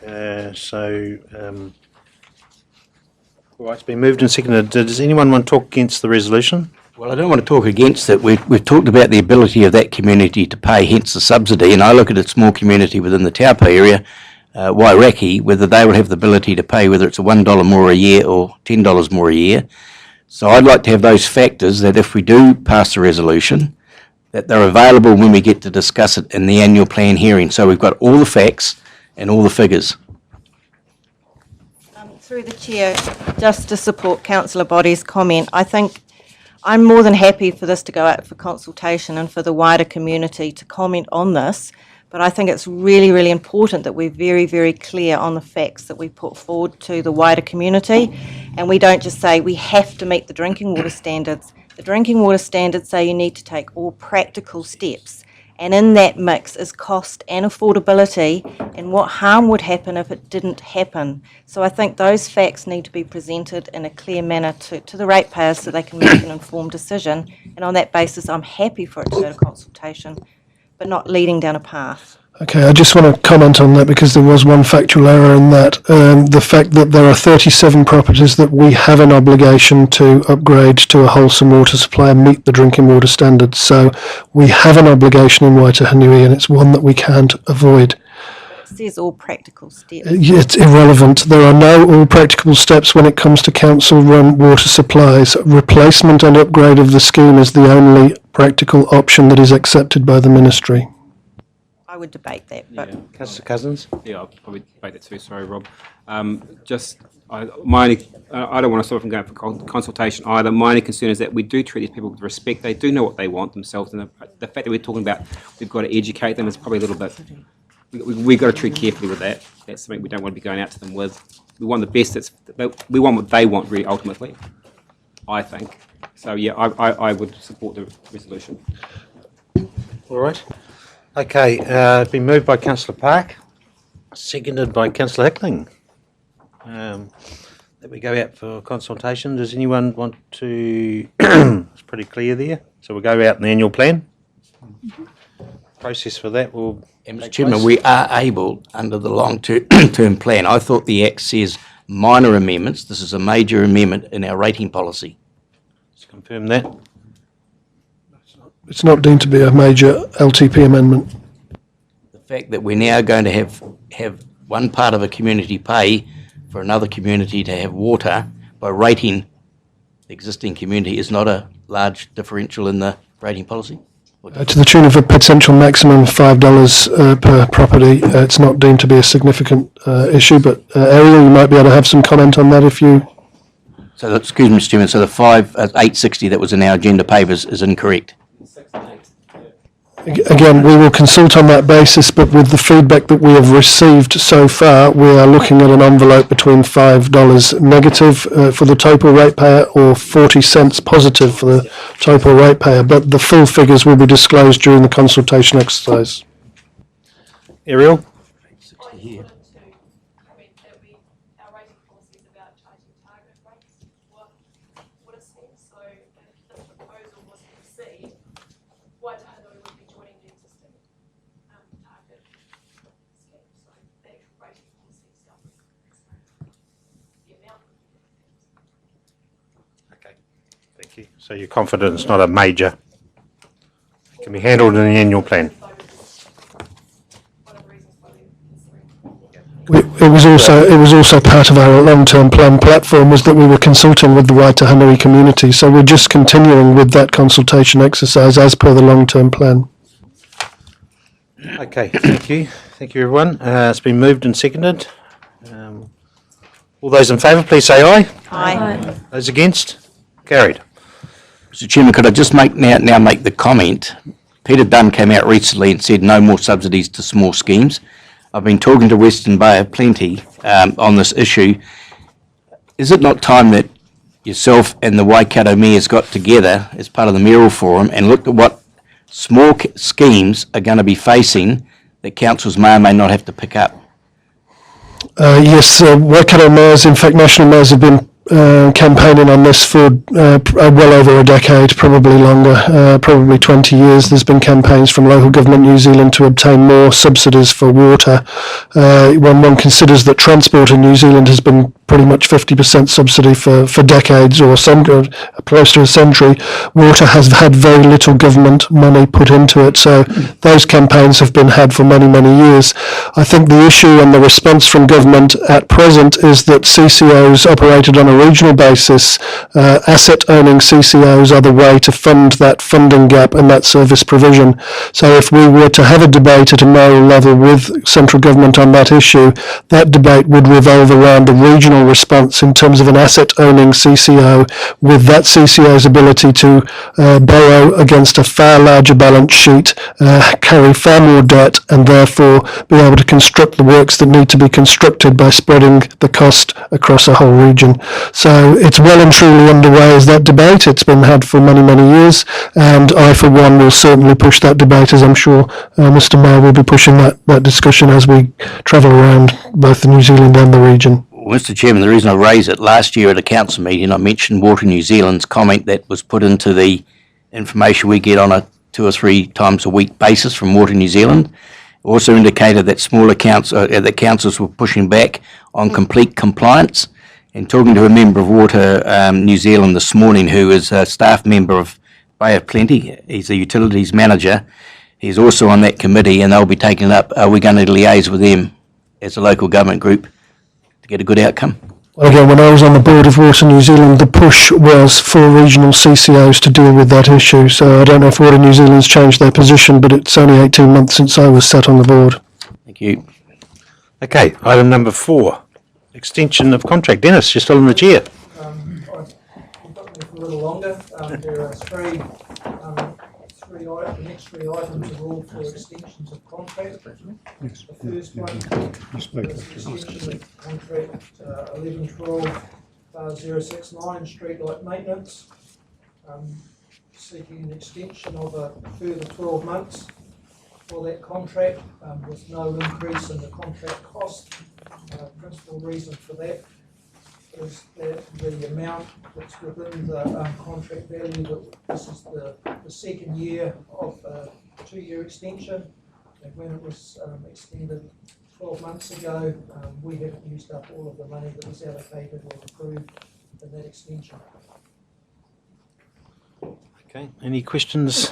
S1: all right, it's been moved and seconded. Does anyone want to talk against the resolution?
S4: Well, I don't want to talk against it. We've talked about the ability of that community to pay, hence the subsidy, and I look at a small community within the Taupo area, Wairaki, whether they will have the ability to pay, whether it's a $1 more a year or $10 more a year. So I'd like to have those factors that if we do pass the resolution, that they're available when we get to discuss it in the annual plan hearing. So we've got all the facts and all the figures.
S12: Through the chair, just to support Councillor Boddy's comment, I think I'm more than happy for this to go out for consultation and for the wider community to comment on this, but I think it's really, really important that we're very, very clear on the facts that we put forward to the wider community, and we don't just say we have to meet the drinking water standards. The drinking water standards say you need to take all practical steps, and in that mix is cost and affordability and what harm would happen if it didn't happen. So I think those facts need to be presented in a clear manner to the ratepayers so they can make an informed decision, and on that basis I'm happy for it to go to consultation, but not leading down a path.
S17: Okay, I just want to comment on that because there was one factual error in that. The fact that there are 37 properties that we have an obligation to upgrade to a wholesome water supply and meet the drinking water standards. So we have an obligation in Waitāhanui, and it's one that we can't avoid.
S12: It says all practical steps.
S17: It's irrelevant. There are no all practical steps when it comes to council-run water supplies. Replacement and upgrade of the scheme is the only practical option that is accepted by the ministry.
S12: I would debate that, but...
S1: Councillor Cousins?
S9: Yeah, I'll probably debate that too, sorry Rob. I don't want to stop from going for consultation either. My only concern is that we do treat these people with respect. They do know what they want themselves, and the fact that we're talking about we've got to educate them is probably a little bit... We've got to treat carefully with that. That's something we don't want to be going out to them with. We want the best, we want what they want really ultimately, I think. So yeah, I would support the resolution.
S1: All right. Okay, it's been moved by Councillor Park. Seconded by Councillor Hickling. That we go out for consultation. Does anyone want to? It's pretty clear there. So we'll go out in the annual plan. Process for that will.
S4: Mr. Chairman, we are able, under the long-term plan, I thought the Act says minor amendments. This is a major amendment in our rating policy.
S1: Let's confirm that.
S17: It's not deemed to be a major LTP amendment.
S4: The fact that we're now going to have one part of a community pay for another community to have water by rating the existing community is not a large differential in the rating policy?
S17: To the tune of a potential maximum of $5 per property, it's not deemed to be a significant issue, but Ariel, you might be able to have some comment on that if you...
S4: So, excuse me, Mr. Chairman, so the 860 that was in our agenda papers is incorrect?
S17: Again, we will consult on that basis, but with the feedback that we have received so far, we are looking at an envelope between $5 negative for the total ratepayer or 40 cents positive for the total ratepayer, but the full figures will be disclosed during the consultation exercise.
S1: Ariel? Thank you. So you're confident it's not a major, it can be handled in the annual plan?
S17: It was also part of our long-term plan platform was that we were consulting with the Waitāhanui community, so we're just continuing with that consultation exercise as per the long-term plan.
S1: Okay, thank you. Thank you, everyone. It's been moved and seconded. All those in favour, please say aye.
S12: Aye.
S1: Those against? Carried.
S4: Mr. Chairman, could I just make the comment? Peter Dunn came out recently and said no more subsidies to small schemes. I've been talking to Western Bay of Plenty on this issue. Is it not time that yourself and the Waikato mayors got together as part of the mayoral forum and looked at what small schemes are going to be facing that councils may or may not have to pick up?
S17: Yes, Waikato mayors, in fact national mayors have been campaigning on this for well over a decade, probably longer, probably 20 years. There's been campaigns from local government New Zealand to obtain more subsidies for water. When one considers that transport in New Zealand has been pretty much 50% subsidy for decades or close to a century, water has had very little government money put into it. So those campaigns have been had for many, many years. I think the issue and the response from government at present is that CCOs operated on a regional basis, asset-owning CCOs are the way to fund that funding gap and that service provision. So if we were to have a debate at a mayoral level with central government on that issue, that debate would revolve around the regional response in terms of an asset-owning CCO with that CCO's ability to borrow against a far larger balance sheet, carry far more debt, and therefore be able to construct the works that need to be constructed by spreading the cost across a whole region. So it's well and truly underway as that debate. It's been had for many, many years, and I, for one, will certainly push that debate, as I'm sure Mr Mayor will be pushing that discussion as we travel around both the New Zealand and the region.
S4: Well, Mr. Chairman, the reason I raised it, last year at a council meeting, I mentioned Water New Zealand's comment that was put into the information we get on a 2 or 3 times a week basis from Water New Zealand. Also indicated that smaller the councils were pushing back on complete compliance. And talking to a member of Water New Zealand this morning, who is a staff member of Bay of Plenty, he's a utilities manager, he's also on that committee, and they'll be taking it up. Are we going to liaise with them as a local government group to get a good outcome?
S17: Well, again, when I was on the board of Water New Zealand, the push was for regional CCOs to deal with that issue. So I don't know if Water New Zealand's changed their position, but it's only 18 months since I was sat on the board.
S4: Thank you.
S1: Okay, item number 4, extension of contract. Dennis, you're still in the chair.
S16: I've got them for a little longer. There are the next three items are all for extensions of contract.
S7: Yes.
S16: The first one is extension of contract 1112/069 streetlight maintenance, seeking an extension of a further 12 months. for that contract, with no increase in the contract cost. Principal reason for that is that the amount that's within the contract value, that this is the second year of a 2-year extension, and when it was extended 12 months ago, we haven't used up all of the money that was allocated or approved in that extension.
S1: Okay, any questions?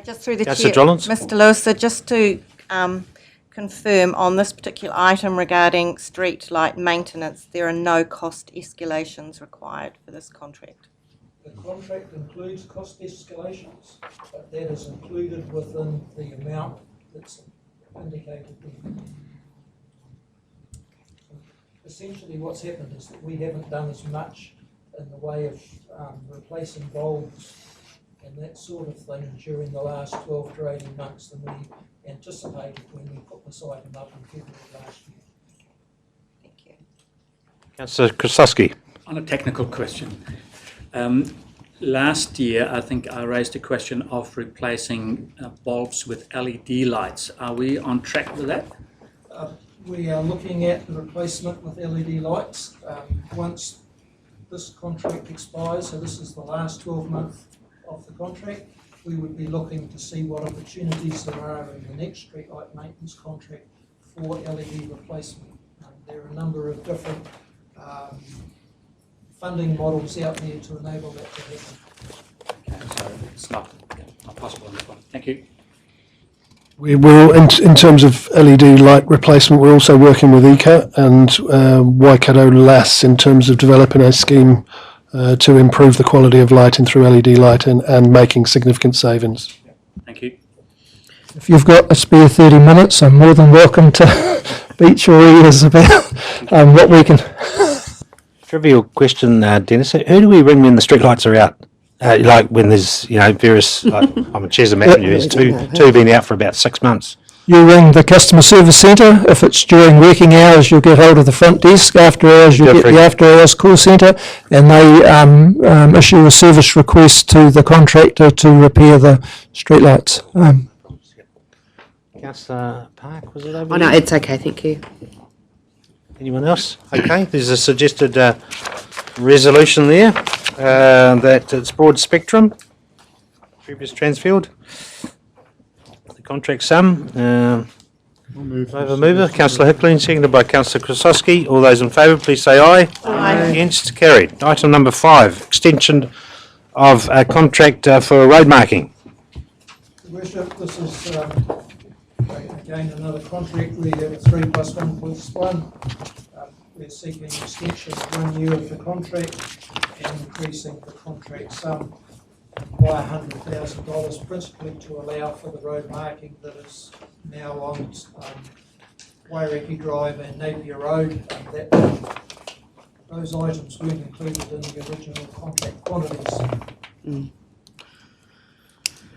S12: Just through the
S1: Councillor
S12: chair,
S1: Jollins?
S12: Mr. Lewis, so just to confirm on this particular item regarding street light maintenance, there are no cost escalations required for this contract.
S16: The contract includes cost escalations, but that is included within the amount that's indicated there. Essentially what's happened is that we haven't done as much in the way of replacing bulbs and that sort of thing during the last 12 to 18 months than we anticipated when we put this item up in February last year.
S12: Thank you.
S1: Councillor Krasuski.
S3: On a technical question. Last year, I think I raised a question of replacing bulbs with LED lights. Are we on track with that?
S16: We are looking at the replacement with LED lights. Once this contract expires, so this is the last 12 months of the contract, we would be looking to see what opportunities there are in the next streetlight maintenance contract for LED replacement. There are a number of different funding models out there to enable that to happen.
S3: Okay, so it's not possible on this one. Thank you.
S17: We will, in terms of LED light replacement, we're also working with ECA and Waikato LAS in terms of developing a scheme to improve the quality of lighting through LED lighting and making significant savings.
S3: Thank you.
S16: If you've got a spare 30 minutes, I'm more than welcome to beat your ears about what we can...
S1: Trivial question, Dennis. Who do we ring when the streetlights are out? Like when there's, various, like I'm at Chesham Avenue, there's two been out for about 6 months.
S16: You ring the customer service centre. If it's during working hours, you'll get hold of the front desk. After hours, you'll get the after hours call centre, and they issue a service request to the contractor to repair the streetlights.
S1: Councillor Park, was it over
S13: Oh no,
S1: there?
S13: it's okay, thank you.
S1: Anyone else? Okay, there's a suggested resolution there that it's broad spectrum, previous Transfield. The contract sum. Over mover, Councillor Hickling, seconded by Councillor Krasuski. All those in favour, please say aye.
S12: Aye.
S1: Against, carried. Item number 5, extension of a contract for road marking.
S16: Your Worship, this is again another contract. We have a 3 + 1+1. We're seeking extension of 1 year of the contract and increasing the contract sum by $100,000, principally to allow for the road marking that is now on Waireki Drive and Napier Road. Those items weren't included in the original contract quantities.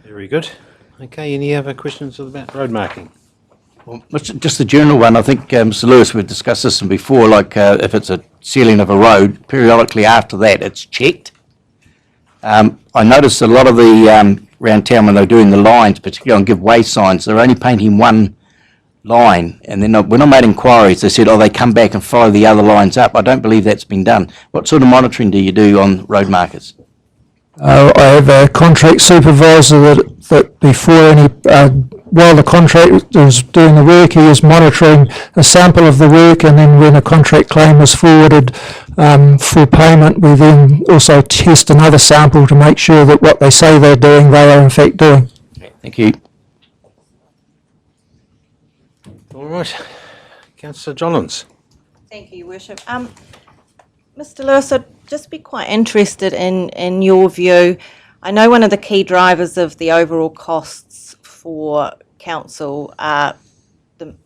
S1: Very good. Okay, any other questions about road marking?
S4: Well, just the general one, I think, Mr. Lewis, we've discussed this before, like if it's a sealing of a road, periodically after that it's checked. I noticed a lot of the around town when they're doing the lines, particularly on give way signs, they're only painting one line, and then when I made inquiries, they said, they come back and follow the other lines up. I don't believe that's been done. What sort of monitoring do you do on road markers?
S16: I have a contract supervisor that before any, while the contractor is doing the work, he is monitoring a sample of the work, and then when a contract claim is forwarded for payment, we then also test another sample to make sure that what they say they're doing, they are in fact doing.
S4: Thank you.
S1: All right. Councillor Jollins.
S12: Thank you, Your Worship. Mr. Lewis, I'd just be quite interested in your view. I know one of the key drivers of the overall costs for council are the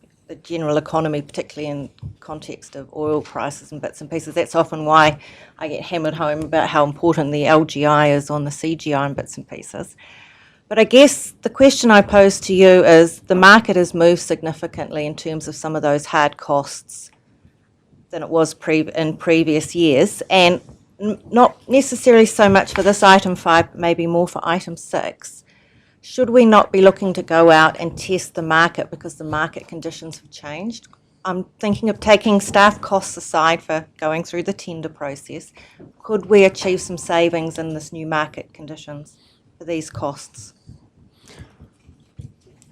S12: general economy, particularly in context of oil prices and bits and pieces. That's often why I get hammered home about how important the LGI is on the CGI and bits and pieces. But I guess the question I pose to you is the market has moved significantly in terms of some of those hard costs than it was in previous years, and not necessarily so much for this item 5, but maybe more for item 6. should we not be looking to go out and test the market because the market conditions have changed? I'm thinking of taking staff costs aside for going through the tender process. Could we achieve some savings in this new market conditions for these costs?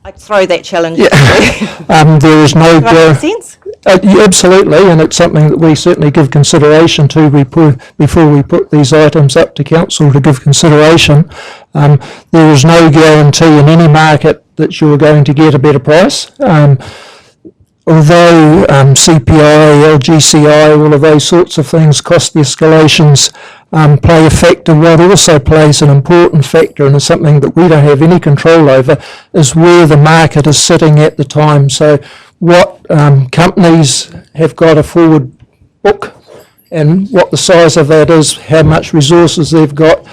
S12: I'd throw that challenge at you.
S16: There is no...
S12: Does that make sense?
S16: Yeah, absolutely, and it's something that we certainly give consideration to before we put these items up to council to give consideration. There is no guarantee in any market that you're going to get a better price. Although CPI, LGCI, all of those sorts of things, cost escalations play a factor, what also plays an important factor, and is something that we don't have any control over, is where the market is sitting at the time. So what companies have got a forward book and what the size of that is, how much resources they've got,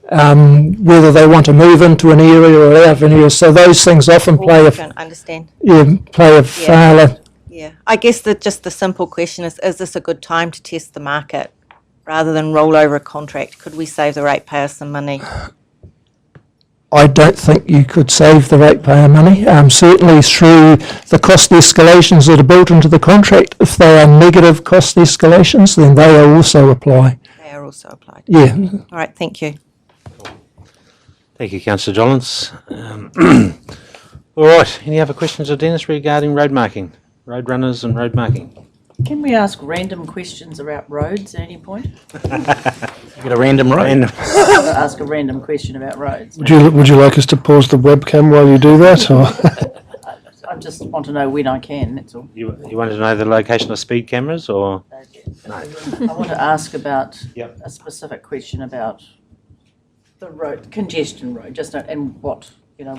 S16: whether they want to move into an area or out of an area. So those things often play a far...
S12: Yeah, I guess just the simple question is this a good time to test the market rather than roll over a contract? Could we save the ratepayers some money?
S16: I don't think you could save the ratepayer money. Certainly through the cost escalations that are built into the contract, if they are negative cost escalations, then they are also apply.
S12: They are also applied.
S16: Yeah.
S12: All right, thank you.
S1: Thank you, Councillor Jollins. All right, any other questions of Dennis regarding road marking, road runners and road marking?
S14: Can we ask random questions about roads at any point?
S4: You get a random road.
S14: Ask a random question about roads.
S17: Would you like us to pause the webcam while you do that, or?
S14: I just want to know when I can, that's all.
S1: You wanted to know the location of speed cameras, or? No.
S14: I want to ask about
S1: Yep.
S14: a specific question about the road, congestion road, just and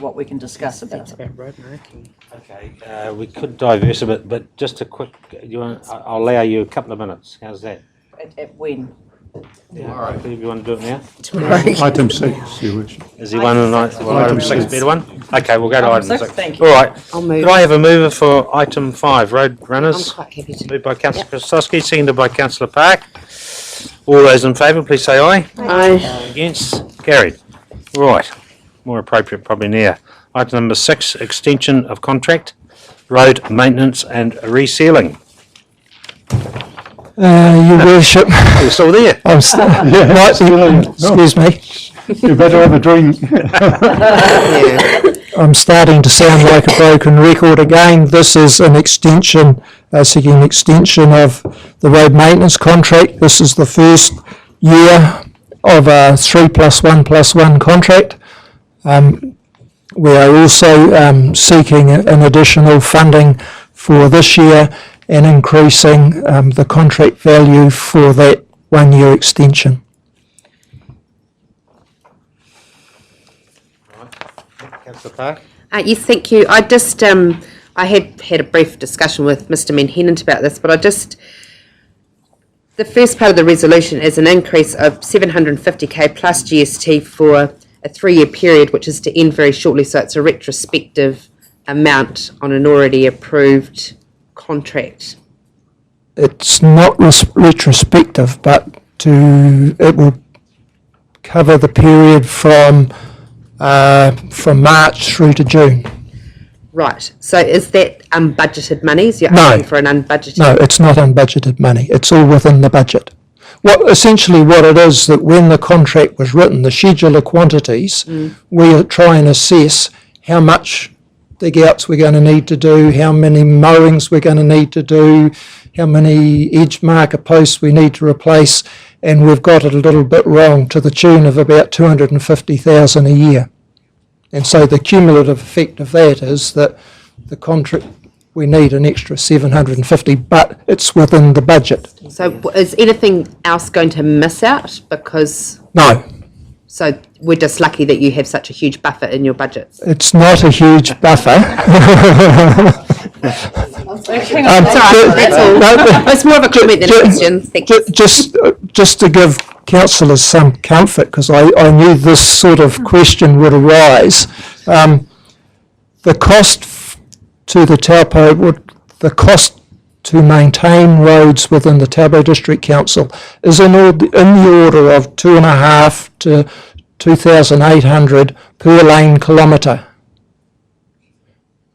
S14: what we can discuss about it.
S3: road marking.
S1: Okay, we could diverse a bit, but just a quick, I'll allow you a couple of minutes. How's that?
S14: At when?
S1: Tomorrow. If you want to do it now?
S7: Item 6, you wish.
S1: Is there one on item 6 better one? Okay, we'll go to item 6.
S14: Thank you.
S1: All right.
S13: I'll move.
S1: Could I have a mover for item 5, road runners?
S13: I'm quite happy to.
S1: Moved by Councillor Krastowski, seconded by Councillor Park. All those in favour, please say aye.
S13: Aye.
S1: Against? Carried. Right. More appropriate probably now. Item number 6, extension of contract, road maintenance and resealing.
S16: Your Worship.
S1: You're still there?
S16: I'm excuse me.
S7: You better have a drink.
S16: I'm starting to sound like a broken record again. This is an extension, seeking an extension of the road maintenance contract. This is the first year of a 3+1+1 contract. We are also seeking an additional funding for this year and increasing the contract value for that 1 year extension.
S1: Councillor Park?
S13: Yes, thank you. I just, I had a brief discussion with Mr Menhenant about this, but the first part of the resolution is an increase of 750k plus GST for a 3-year period, which is to end very shortly, so it's a retrospective amount on an already approved contract.
S16: It's not retrospective, but it will cover the period from March through to June.
S13: Right, so is that unbudgeted monies? You're
S16: No.
S13: asking for an unbudgeted?
S16: No, it's not unbudgeted money. It's all within the budget. Essentially what it is, that when the contract was written, the schedule of quantities, we try and assess how much dig outs we're going to need to do, how many mowings we're going to need to do, how many edge marker posts we need to replace, and we've got it a little bit wrong to the tune of about 250,000 a year. And so the cumulative effect of that is that the contract, we need an extra 750, but it's within the budget.
S13: So is anything else going to miss out? Because
S16: No,
S13: so we're just lucky that you have such a huge buffer in your budgets.
S16: it's not a huge buffer.
S13: That's all. It's more of a comment than a question. Thank you.
S16: Just to give councillors some comfort, because I knew this sort of question would arise. The cost to the Taupo, the cost to maintain roads within the Taupo District Council is in the order of 2.5 to $2,800 per lane kilometre.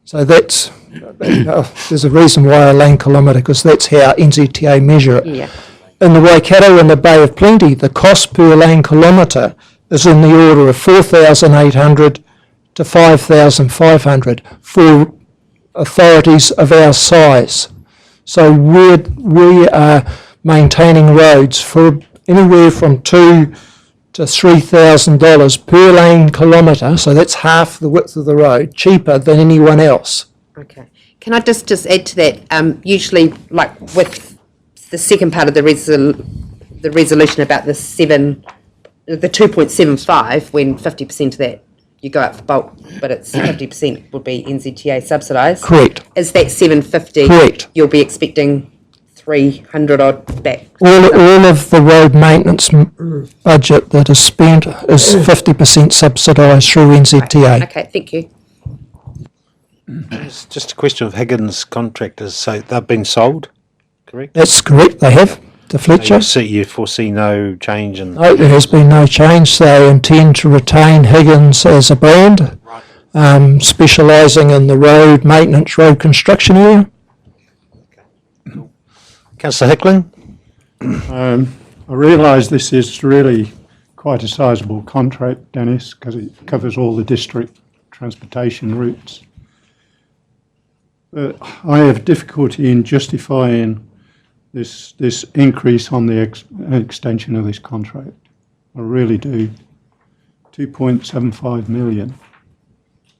S16: So that's, there's a reason why a lane kilometre, because that's how NZTA measure it.
S13: Yeah.
S16: In the Waikato and the Bay of Plenty, the cost per lane kilometre is in the order of $4,800 to $5,500 for authorities of our size. So we are maintaining roads for anywhere from $2,000 to $3,000 per lane kilometre, so that's half the width of the road, cheaper than anyone else.
S13: Okay. Can I just add to that? Usually, like with the second part of the resolution about the 2.75, when 50% of that you go out for bulk, but it's 50% would be NZTA subsidised.
S16: Correct.
S13: Is that 750?
S16: Correct.
S13: You'll be expecting 300 odd back.
S16: All of the road maintenance budget that is spent is 50% subsidised through NZTA.
S13: Okay, thank you.
S1: It's just a question of Higgins contractors, so they've been sold, correct?
S16: That's correct, they have, to Fletcher.
S1: So you foresee no change in...
S16: No, there has been no change. They intend to retain Higgins as a brand, specialising in the road maintenance, road construction area.
S1: Councillor Hickling?
S7: I realise this is really quite a sizable contract, Dennis, because it covers all the district transportation routes. I have difficulty in justifying this increase on the extension of this contract. I really do. 2.75 million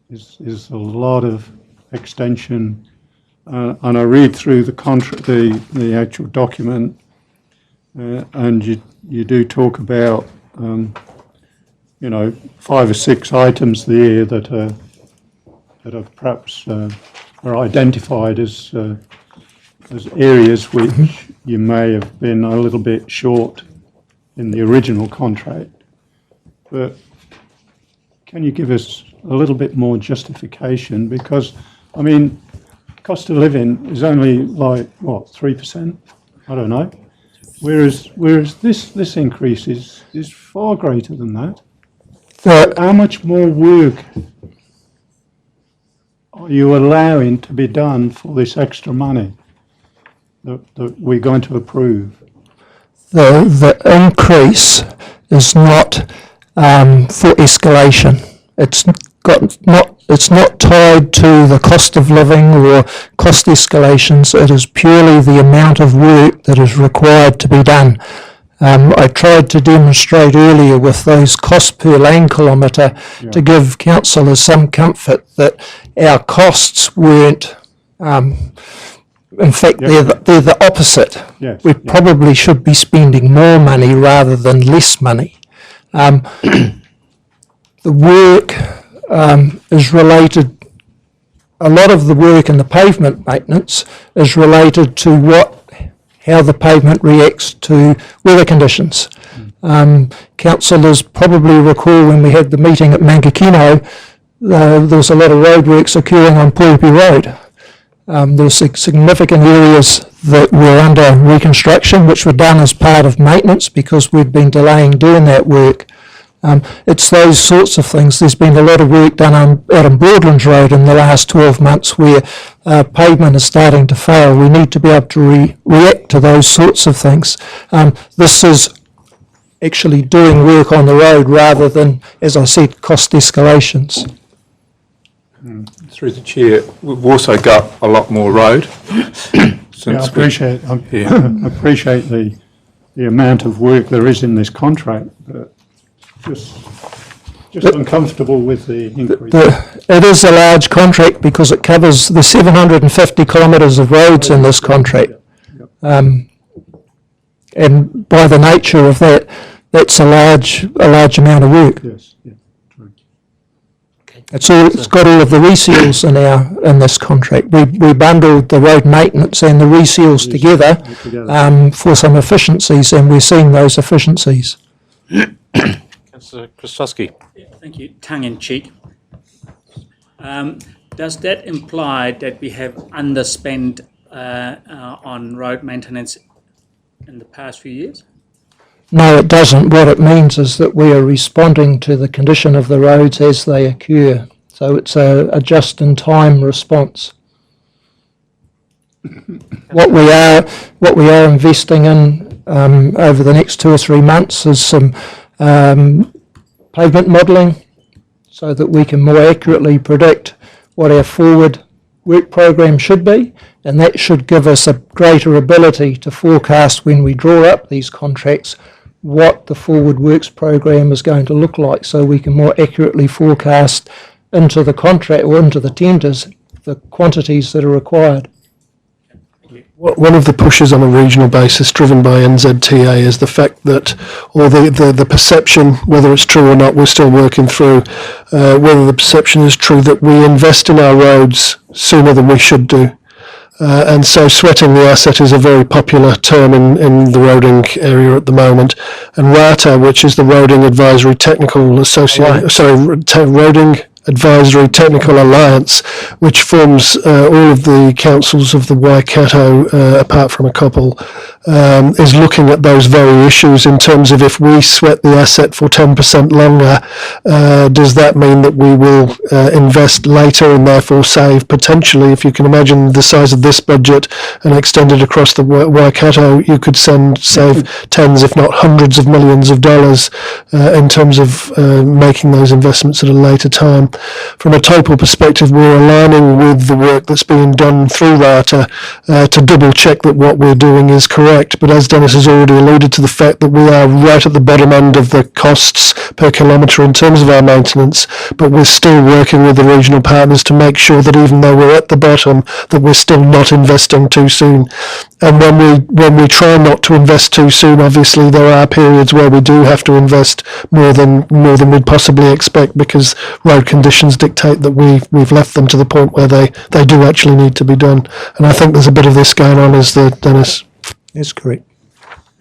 S7: is a lot of extension. And I read through the contract, the actual document, and you do talk about, 5 or 6 items there that are perhaps are identified as areas which you may have been a little bit short in the original contract. But can you give us a little bit more justification? Because, I mean, cost of living is only like, what, 3%? I don't know. Whereas this increase is far greater than that. How much more work are you allowing to be done for this extra money that we're going to approve?
S16: The increase is not for escalation. It's not tied to the cost of living or cost escalations. It is purely the amount of work that is required to be done. I tried to demonstrate earlier with those costs per lane kilometre to give councillors some comfort that our costs weren't, in fact, they're the opposite. We probably should be spending more money rather than less money. The work is related, a lot of the work in the pavement maintenance is related to how the pavement reacts to weather conditions. Councillors probably recall when we had the meeting at Mangakino, there was a lot of roadworks occurring on Poipi Road. There were significant areas that were under reconstruction, which were done as part of maintenance because we'd been delaying doing that work. It's those sorts of things. There's been a lot of work done out on Broadlands Road in the last 12 months where pavement is starting to fail. We need to be able to react to those sorts of things. This is actually doing work on the road rather than, as I said, cost escalations.
S18: Through the chair, we've also got a lot more road.
S7: I appreciate the amount of work there is in this contract, but just uncomfortable with the increase.
S16: It is a large contract because it covers the 750 kilometres of roads in this contract. And by the nature of that, that's a large amount of work.
S7: Yes, yeah, true.
S16: It's got all of the reseals in this contract. We bundled the road maintenance and the reseals together for some efficiencies, and we're seeing those efficiencies.
S1: Councillor Krastowski.
S3: Thank you. Tongue in cheek. Does that imply that we have underspent on road maintenance in the past few years?
S16: No, it doesn't. What it means is that we are responding to the condition of the roads as they occur. So it's a just-in-time response. What we are investing in over the next 2 or 3 months is some pavement modelling, so that we can more accurately predict what our forward work program should be, and that should give us a greater ability to forecast when we draw up these contracts what the forward works program is going to look like, so we can more accurately forecast into the contract or into the tenders the quantities that are required.
S17: One of the pushes on a regional basis driven by NZTA is the fact that, or the perception, whether it's true or not, we're still working through, whether the perception is true that we invest in our roads sooner than we should do. And so sweating the asset is a very popular term in the roading area at the moment. And RATA, which is the Roading Advisory Technical Roading Advisory Technical Alliance, which forms all of the councils of the Waikato, apart from a couple, is looking at those very issues in terms of if we sweat the asset for 10% longer, does that mean that we will invest later and therefore save potentially, if you can imagine the size of this budget and extend it across the Waikato, you could save tens if not hundreds of millions of dollars in terms of making those investments at a later time. From a Topol perspective, we're aligning with the work that's being done through RATA to double check that what we're doing is correct. But as Dennis has already alluded to the fact that we are right at the bottom end of the costs per kilometre in terms of our maintenance, but we're still working with the regional partners to make sure that even though we're at the bottom, that we're still not investing too soon. And when we try not to invest too soon, obviously there are periods where we do have to invest more than we'd possibly expect, because road conditions dictate that we've left them to the point where they do actually need to be done. And I think there's a bit of this going on, is there, Dennis?
S16: That's correct.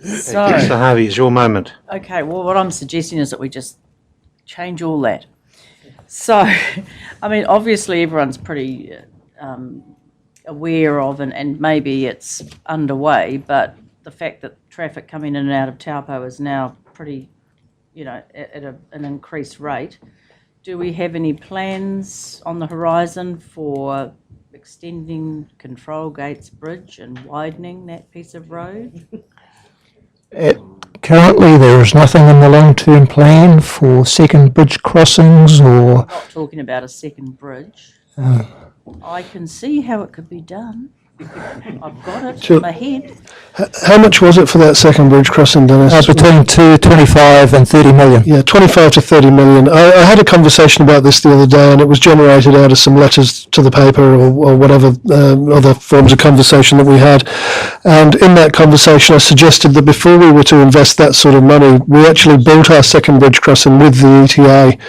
S1: So Harvey, it's your moment.
S14: Okay, well, what I'm suggesting is that we just change all that. So, I mean, obviously everyone's pretty aware of, and maybe it's underway, but the fact that traffic coming in and out of Taupo is now pretty, at an increased rate. Do we have any plans on the horizon for extending Control Gates Bridge and widening that piece of road?
S16: Currently, there is nothing in the long-term plan for second bridge crossings or...
S14: I'm not talking about a second bridge. I can see how it could be done. I've got it in my head.
S17: How much was it for that second bridge crossing, Dennis?
S16: Between 25 and 30 million.
S17: Yeah, 25 to 30 million. I had a conversation about this the other day, and it was generated out of some letters to the paper or whatever other forms of conversation that we had. And in that conversation, I suggested that before we were to invest that sort of money, we actually built our second bridge crossing with the ETA,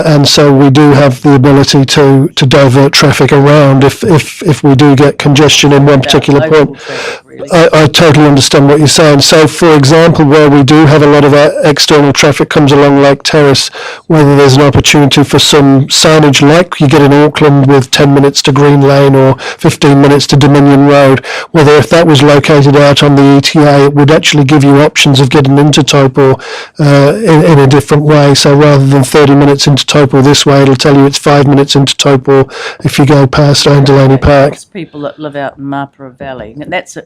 S17: and so we do have the ability to divert traffic around if we do get congestion in one particular point. I totally understand what you're saying. So, for example, where we do have a lot of external traffic comes along Lake Terrace, whether there's an opportunity for some signage like you get in Auckland with 10 minutes to Green Lane or 15 minutes to Dominion Road, whether if that was located out on the ETA, it would actually give you options of getting into Taupo in a different way. So rather than 30 minutes into Taupo this way, it'll tell you it's 5 minutes into Taupo if you go past Oundalani Park.
S14: There's people that live out in Mapara Valley, and that's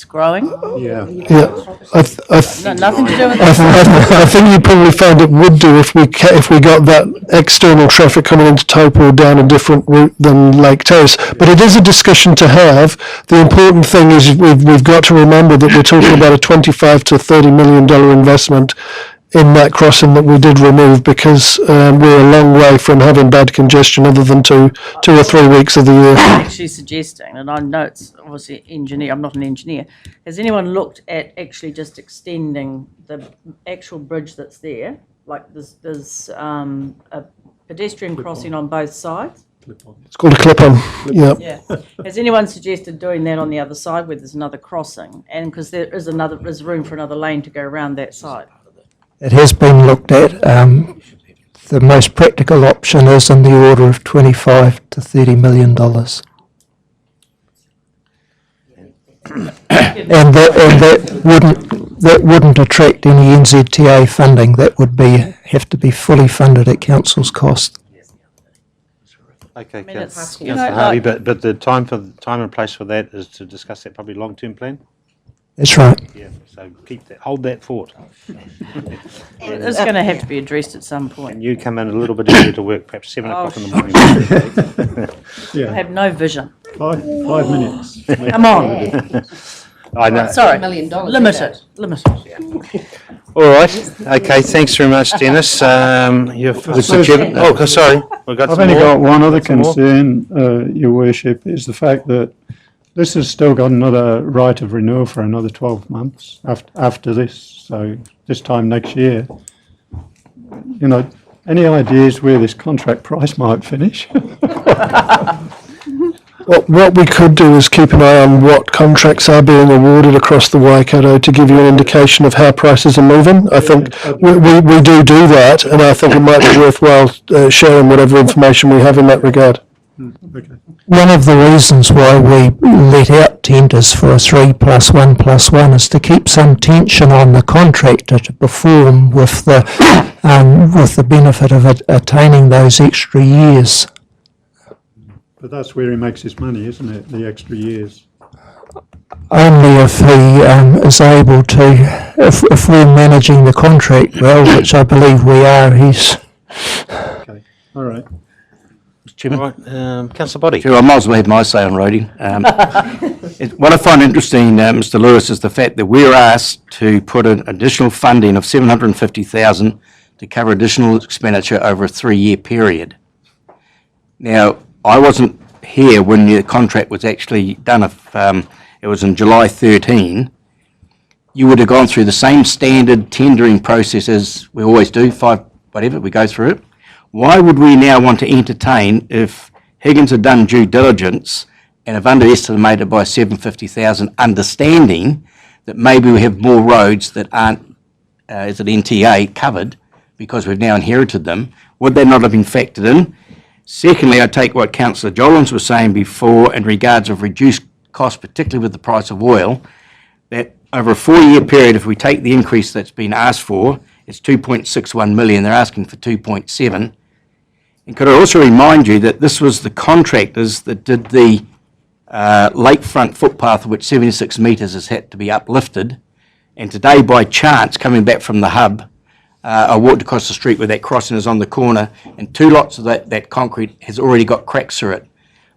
S14: growing.
S7: Yeah.
S14: Nothing to do with
S17: I think you probably found it would do if we got that external traffic coming into Taupo down a different route than Lake Terrace. But it is a discussion to have. The important thing is we've got to remember that we're talking about a $25 to $30 million investment in that crossing that we did remove, because we're a long way from having bad congestion other than two or 3 weeks of the year.
S14: I'm actually suggesting, and I know it's obviously engineer, I'm not an engineer, has anyone looked at actually just extending the actual bridge that's there? Like there's a pedestrian crossing on both sides?
S17: It's called a clip-on.
S14: Yeah. Has anyone suggested doing that on the other side where there's another crossing? And because there's room for another lane to go around that side.
S16: It has been looked at. The most practical option is in the order of $25 to $30 million. And that that wouldn't attract any NZTA funding. That would have to be fully funded at council's cost.
S1: Okay,
S14: it's-
S1: Councillor Harvey, but the time and place for that is to discuss that probably long-term plan?
S16: That's right.
S1: Yeah, so hold that thought.
S14: It's going to have to be addressed at some point.
S1: And you come in a little bit earlier to work, perhaps 7 o'clock in the morning.
S14: I have no vision.
S7: 5 minutes.
S14: Come on.
S1: I know.
S14: Sorry.
S8: $1 million.
S14: Limited.
S1: All right. Okay. Thanks very much, Dennis. Mr. Chairman. Oh, sorry. We've got
S7: I've
S1: some
S7: only
S1: more.
S7: got one other
S1: Got some more?
S7: concern, Your Worship, is the fact that this has still got another right of renewal for another 12 months after this, so this time next year. You know, any ideas where this contract price might finish?
S17: What we could do is keep an eye on what contracts are being awarded across the Waikato to give you an indication of how prices are moving. I think we do that, and I think it might be worthwhile sharing whatever information we have in that regard.
S7: Okay.
S16: One of the reasons why we let out tenders for a 3+1+1 is to keep some tension on the contractor to perform with the benefit of attaining those extra years.
S7: But that's where he makes his money, isn't it? The extra years.
S16: Only if he is able to, if we're managing the contract well, which I believe we are, he's...
S7: Okay, all right.
S1: Mr. Chairman. Councillor Boddy.
S4: Sure, I might as well have my say on roading. What I find interesting, Mr. Lewis, is the fact that we're asked to put an additional funding of $750,000 to cover additional expenditure over a 3-year period. Now, I wasn't here when the contract was actually done. If it was in July 13, you would have gone through the same standard tendering process as we always do, we go through it. Why would we now want to entertain if Higgins had done due diligence and have underestimated by $750,000, understanding that maybe we have more roads that aren't, as an NTA, covered because we've now inherited them? Would they not have been factored in? Secondly, I take what Councillor Jollins was saying before in regards of reduced costs, particularly with the price of oil, that over a 4-year period, if we take the increase that's been asked for, it's 2.61 million. They're asking for 2.7. And could I also remind you that this was the contractors that did the lakefront footpath, which 76 metres has had to be uplifted. And today, by chance, coming back from the hub, I walked across the street where that crossing is on the corner, and 2 lots of that concrete has already got cracks through it.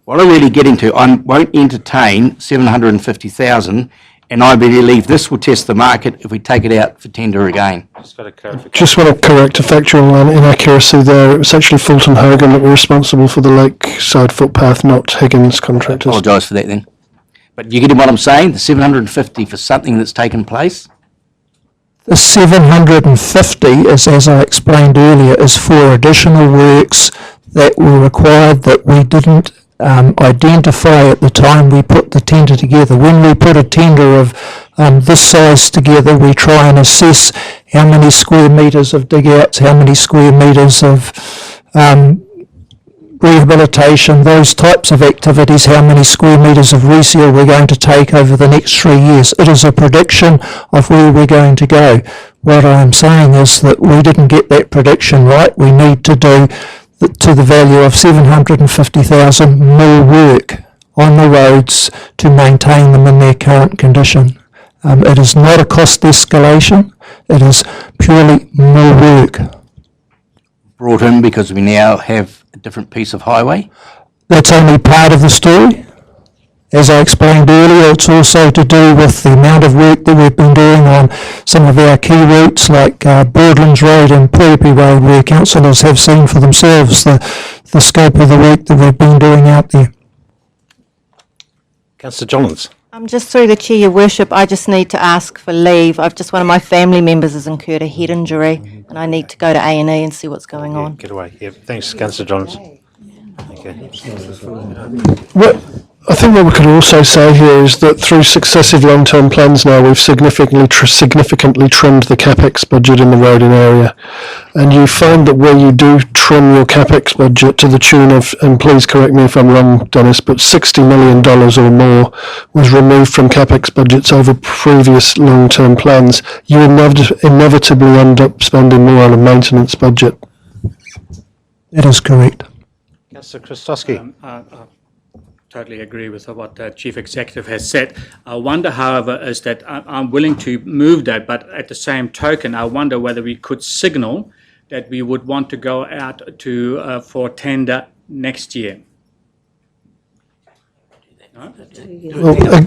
S4: What I'm really getting to, I won't entertain 750,000, and I believe this will test the market if we take it out for tender again.
S17: Just want to correct a factual inaccuracy there. It was actually Fulton Hogan that were responsible for the lakeside footpath, not Higgins contractors.
S4: I apologise for that then. But you get what I'm saying? The 750 for something that's taken place?
S16: The 750 is, as I explained earlier, is for additional works that were required that we didn't identify at the time we put the tender together. When we put a tender of this size together, we try and assess how many square metres of dig-outs, how many square metres of rehabilitation, those types of activities, how many square metres of reseal we're going to take over the next 3 years. It is a prediction of where we're going to go. What I'm saying is that we didn't get that prediction right. We need to do to the value of 750,000 more work on the roads to maintain them in their current condition. It is not a cost escalation. It is purely more work.
S4: Brought in because we now have a different piece of highway?
S16: That's only part of the story. As I explained earlier, it's also to do with the amount of work that we've been doing on some of our key routes like Broadlands Road and Purepi Road, where councillors have seen for themselves the scope of the work that we've been doing out there.
S1: Councillor Jollins.
S12: Just through the chair, your worship, I just need to ask for leave. One of my family members has incurred a head injury and I need to go to A&E and see what's going on.
S1: Get away. Yeah, thanks, Councillor Jollins. Okay.
S17: I think what we could also say here is that through successive long-term plans now, we've significantly trimmed the capex budget in the Roding area. And you find that where you do trim your capex budget to the tune of, and please correct me if I'm wrong, Dennis, but $60 million or more was removed from capex budgets over previous long-term plans, you inevitably end up spending more on a maintenance budget.
S16: That is correct.
S1: Councillor Christowski.
S3: Totally agree with what the Chief Executive has said. I wonder, however, is that I'm willing to move that, but at the same token, I wonder whether we could signal that we would want to go out to for tender next year. No?
S17: Well,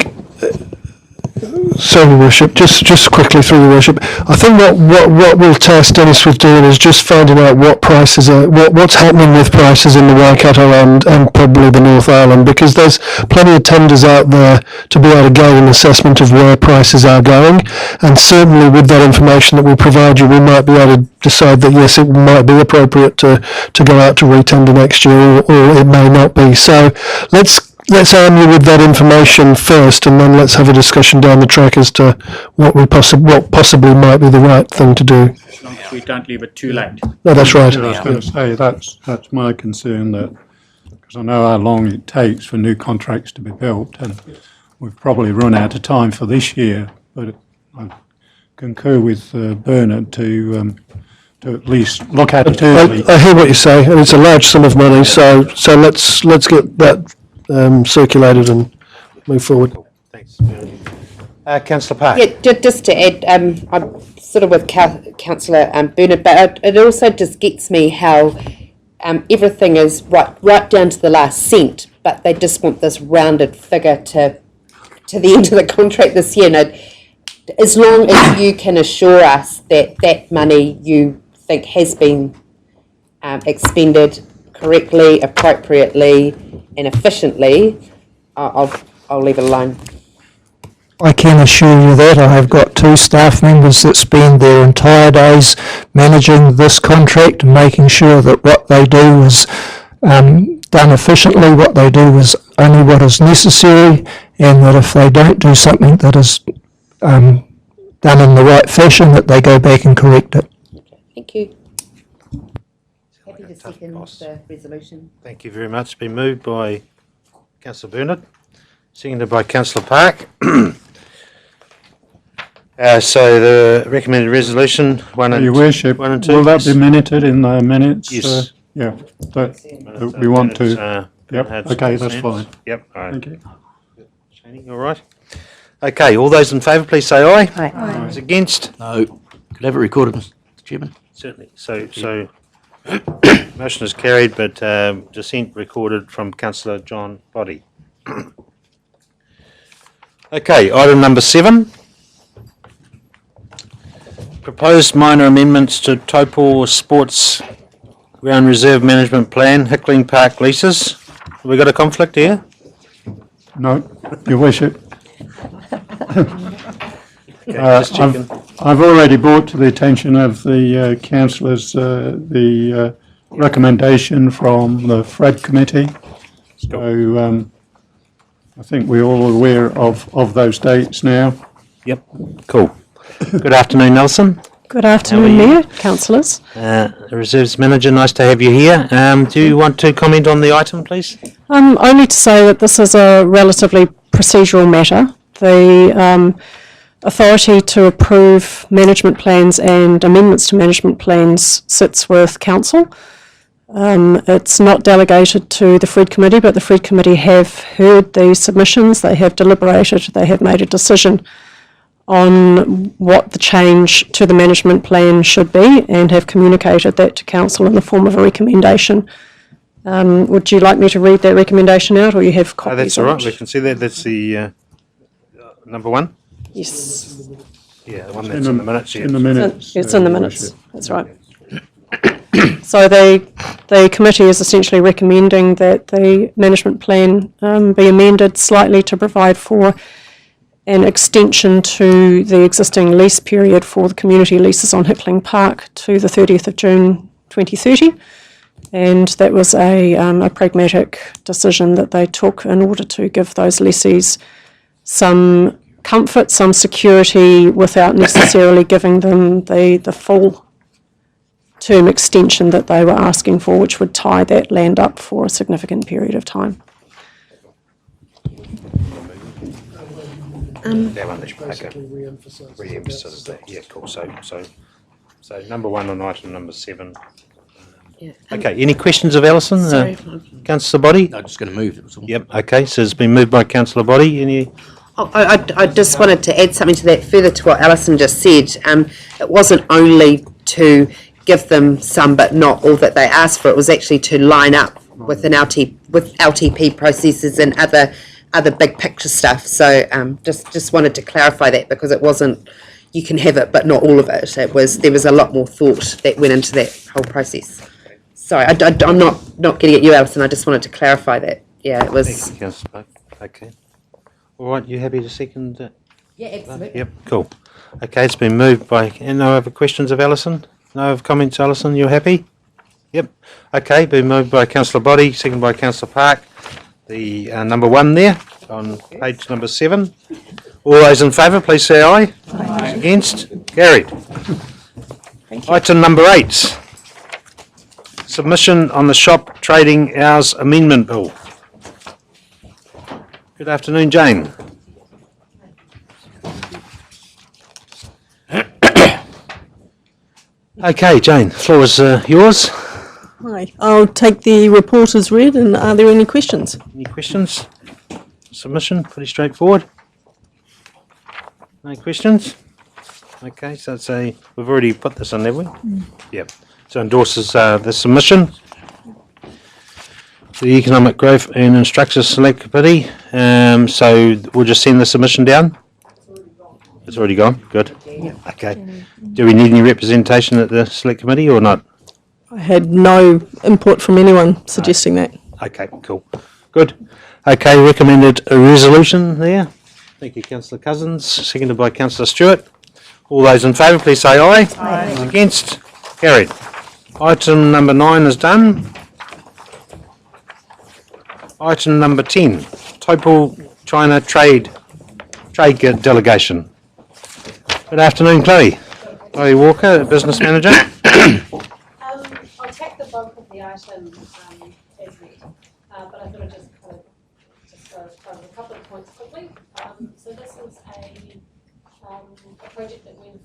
S17: sorry, Worship, just quickly through the Worship. I think what we'll task Dennis with doing is just finding out what prices are, what's happening with prices in the Waikato and probably the North Island, because there's plenty of tenders out there to be able to gain an assessment of where prices are going. And certainly with that information that we'll provide you, we might be able to decide that yes, it might be appropriate to go out to retender next year, or it may not be. So let's arm you with that information first, and then let's have a discussion down the track as to what possibly might be the right thing to do.
S3: As long as we don't leave it too late.
S17: No, that's right.
S7: I was going to say, that's my concern, that, because I know how long it takes for new contracts to be built, and we've probably run out of time for this year, but I concur with Bernard to at least look at it early.
S17: I hear what you say, and it's a large sum of money, so let's get that circulated and move forward.
S1: Thanks. Councillor Park.
S13: Yeah, just to add, I'm sort of with Councillor Bernard, but it also just gets me how everything is right down to the last cent, but they just want this rounded figure to the end of the contract this year. And as long as you can assure us that that money you think has been expended correctly, appropriately, and efficiently, I'll leave it alone.
S16: I can assure you that. I have got 2 staff members that spend their entire days managing this contract and making sure that what they do is done efficiently, what they do is only what is necessary, and that if they don't do something that is done in the right fashion, that they go back and correct it.
S13: Thank you. Happy to second the resolution.
S1: Thank you very much. Been moved by Councillor Bernard, seconded by Councillor Park. So the recommended resolution,
S7: Your Worship,
S1: 1 and 2.
S7: will that be minuted in the minutes?
S1: Yes.
S7: Yeah, but we want to. Yep, okay, that's fine.
S1: Yep, all right.
S7: Thank you.
S1: Shani, all right? Okay, all those in favour, please say aye.
S11: Aye.
S1: Those against?
S4: No. Could have it recorded, Mr. Chairman?
S1: Certainly. So motion is carried, but dissent recorded from Councillor John Boddy. Okay, item number 7. Proposed minor amendments to Taupo Sports Ground Reserve Management Plan, Hickling Park leases. Have we got a conflict here?
S7: No, Your Worship.
S1: Just checking.
S7: I've already brought to the attention of the councillors the recommendation from the FRED committee. So I think we're all aware of those dates now.
S1: Yep, cool. Good afternoon, Nelson.
S19: Good afternoon, Mayor, councillors.
S1: The Reserves Manager, nice to have you here. Do you want to comment on the item, please?
S19: Only to say that this is a relatively procedural matter. The authority to approve management plans and amendments to management plans sits with council. It's not delegated to the FRED committee, but the FRED committee have heard the submissions, they have deliberated, they have made a decision on what the change to the management plan should be and have communicated that to council in the form of a recommendation. Would you like me to read that recommendation out, or you have copies?
S1: That's all right, we can see that. That's the number 1?
S19: Yes.
S1: Yeah, the one that's in the minutes. Yeah.
S7: In the minutes.
S19: It's in the minutes, that's right. So the committee is essentially recommending that the management plan be amended slightly to provide for an extension to the existing lease period for the community leases on Hickling Park to the 30th of June 2030. And that was a pragmatic decision that they took in order to give those lessees some comfort, some security, without necessarily giving them the full term extension that they were asking for, which would tie that land up for a significant period of time.
S1: That one, re-emphasises that. Yeah, cool. So number 1 on item number 7. Okay, any questions of Alison?
S13: Sorry.
S1: Councillor Body?
S4: I'm just going to move it.
S1: Yep, okay, so it's been moved by Councillor Body. Any?
S13: I just wanted to add something to that, further to what Alison just said. It wasn't only to give them some but not all that they asked for, it was actually to line up with LTP processes and other big picture stuff. So just wanted to clarify that, because it wasn't you can have it but not all of it. There was a lot more thought that went into that whole process. Sorry, I'm not getting at you, Alison. I just wanted to clarify that. Yeah, it was.
S1: Thank you, Councillor. Okay. All right, you happy to second that?
S13: Yeah, absolutely.
S1: Yep, cool. Okay, it's been moved by. And no other questions of Alison? No other comments, Alison? You're happy? Yep. Okay, been moved by Councillor Body, seconded by Councillor Park. The number 1 there on page number 7. All those in favour, please say aye. Aye. Against? Carried. Item number 8. Submission on the shop trading hours amendment bill. Good afternoon, Jane. Okay, Jane, the floor is yours.
S20: Hi, I'll take the report as read, and are there any questions?
S1: Any questions? Submission, pretty straightforward. No questions? Okay, so it's we've already put this on, have we? Yep. So endorses the submission. The Economic Growth and Infrastructure Select Committee. So we'll just send the submission down? It's already gone? Good. Okay. Do we need any representation at the Select Committee or not?
S20: I had no input from anyone suggesting that.
S1: Okay, cool. Good. Okay, recommended a resolution there. Thank you, Councillor Cousins, seconded by Councillor Stewart. All those in favour, please say aye. Aye. Against? Carried. Item number 9 is done. Item number 10, Topol China Trade Delegation. Good afternoon, Chloe. Chloe Walker, Business Manager.
S21: I'll take the bulk of the item as read, but I thought I'd just kind of cover a couple of points quickly. So this is a project that we've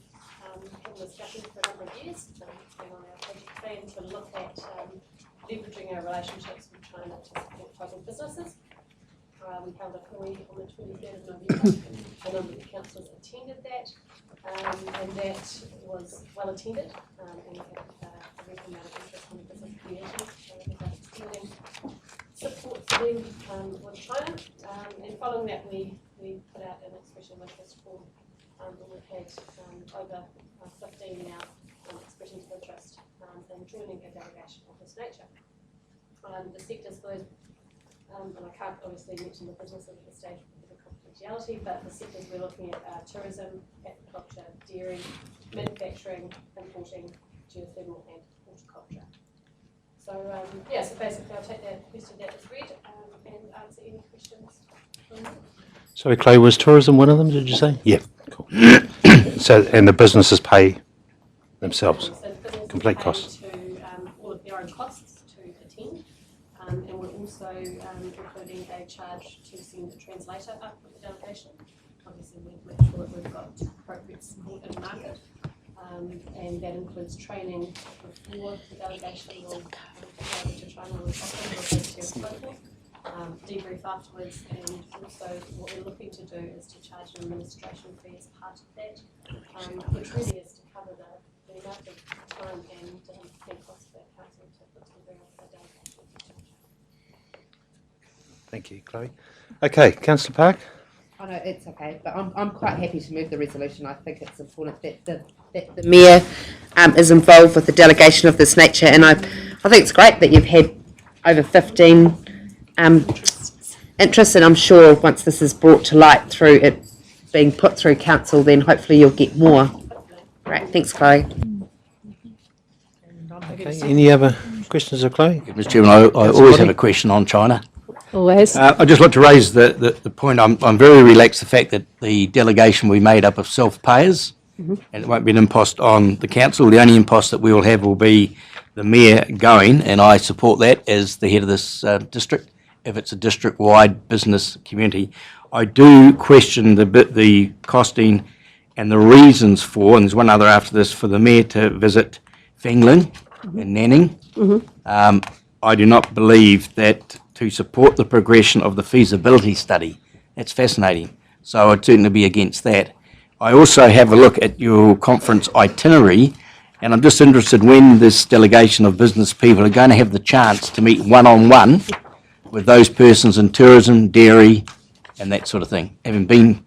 S21: been discussing for a number of years. It's been on our project plan to look at leveraging our relationships with China to support Topol businesses. We held a COI on the 23rd of November. A number of the councillors attended that, and that was well attended, and had a reasonable amount of interest from the business community. So there's a building support for them with China, and following that we put out an expression of interest form, and we've had over 15 now expressions of interest in joining a delegation of this nature. The sectors good. And I can't obviously mention the businesses at the stage of the confidentiality, but the sectors we're looking at are tourism, agriculture, dairy, manufacturing, importing, geothermal and horticulture. So so basically I'll take that question that is read and answer any questions from you.
S1: Sorry, Chloe, was tourism one of them, did you say? Yeah, cool. So, and the businesses pay themselves,
S21: So
S1: complete costs?
S21: to all of their own costs to attend. And we're also including a charge to send a translator up with the delegation. Obviously, we make sure that we've got appropriate support in market, and that includes training before the delegation will go to China with Auckland, debrief afterwards, and also what we're looking to do is to charge an administration fee as part of that, which really is to cover the amount of time and costs that council to put together a delegation.
S1: Thank you, Chloe. Okay, Councillor Park?
S13: Oh no, it's okay, but I'm quite happy to move the resolution. I think it's important that the Mayor is involved with the delegation of this nature, and I think it's great that you've had over 15 interests, and I'm sure once this is brought to light through it being put through council, then hopefully you'll get more. Great, thanks, Chloe.
S1: Okay, any other questions of Chloe?
S4: Mr. Chairman, I always have a question on China.
S19: Always.
S4: I'd just like to raise the point, I'm very relaxed the fact that the delegation will be made up of self-payers, and it won't be an impost on the council. The only impost that we will have will be the mayor going, and I support that as the head of this district, if it's a district-wide business community. I do question the costing and the reasons for, and there's one other after this, for the mayor to visit Fengling and Nanning. I do not believe that to support the progression of the feasibility study. That's fascinating. So I'd certainly be against that. I also have a look at your conference itinerary, and I'm just interested when this delegation of business people are going to have the chance to meet one-on-one with those persons in tourism, dairy, and that sort of thing. Having been,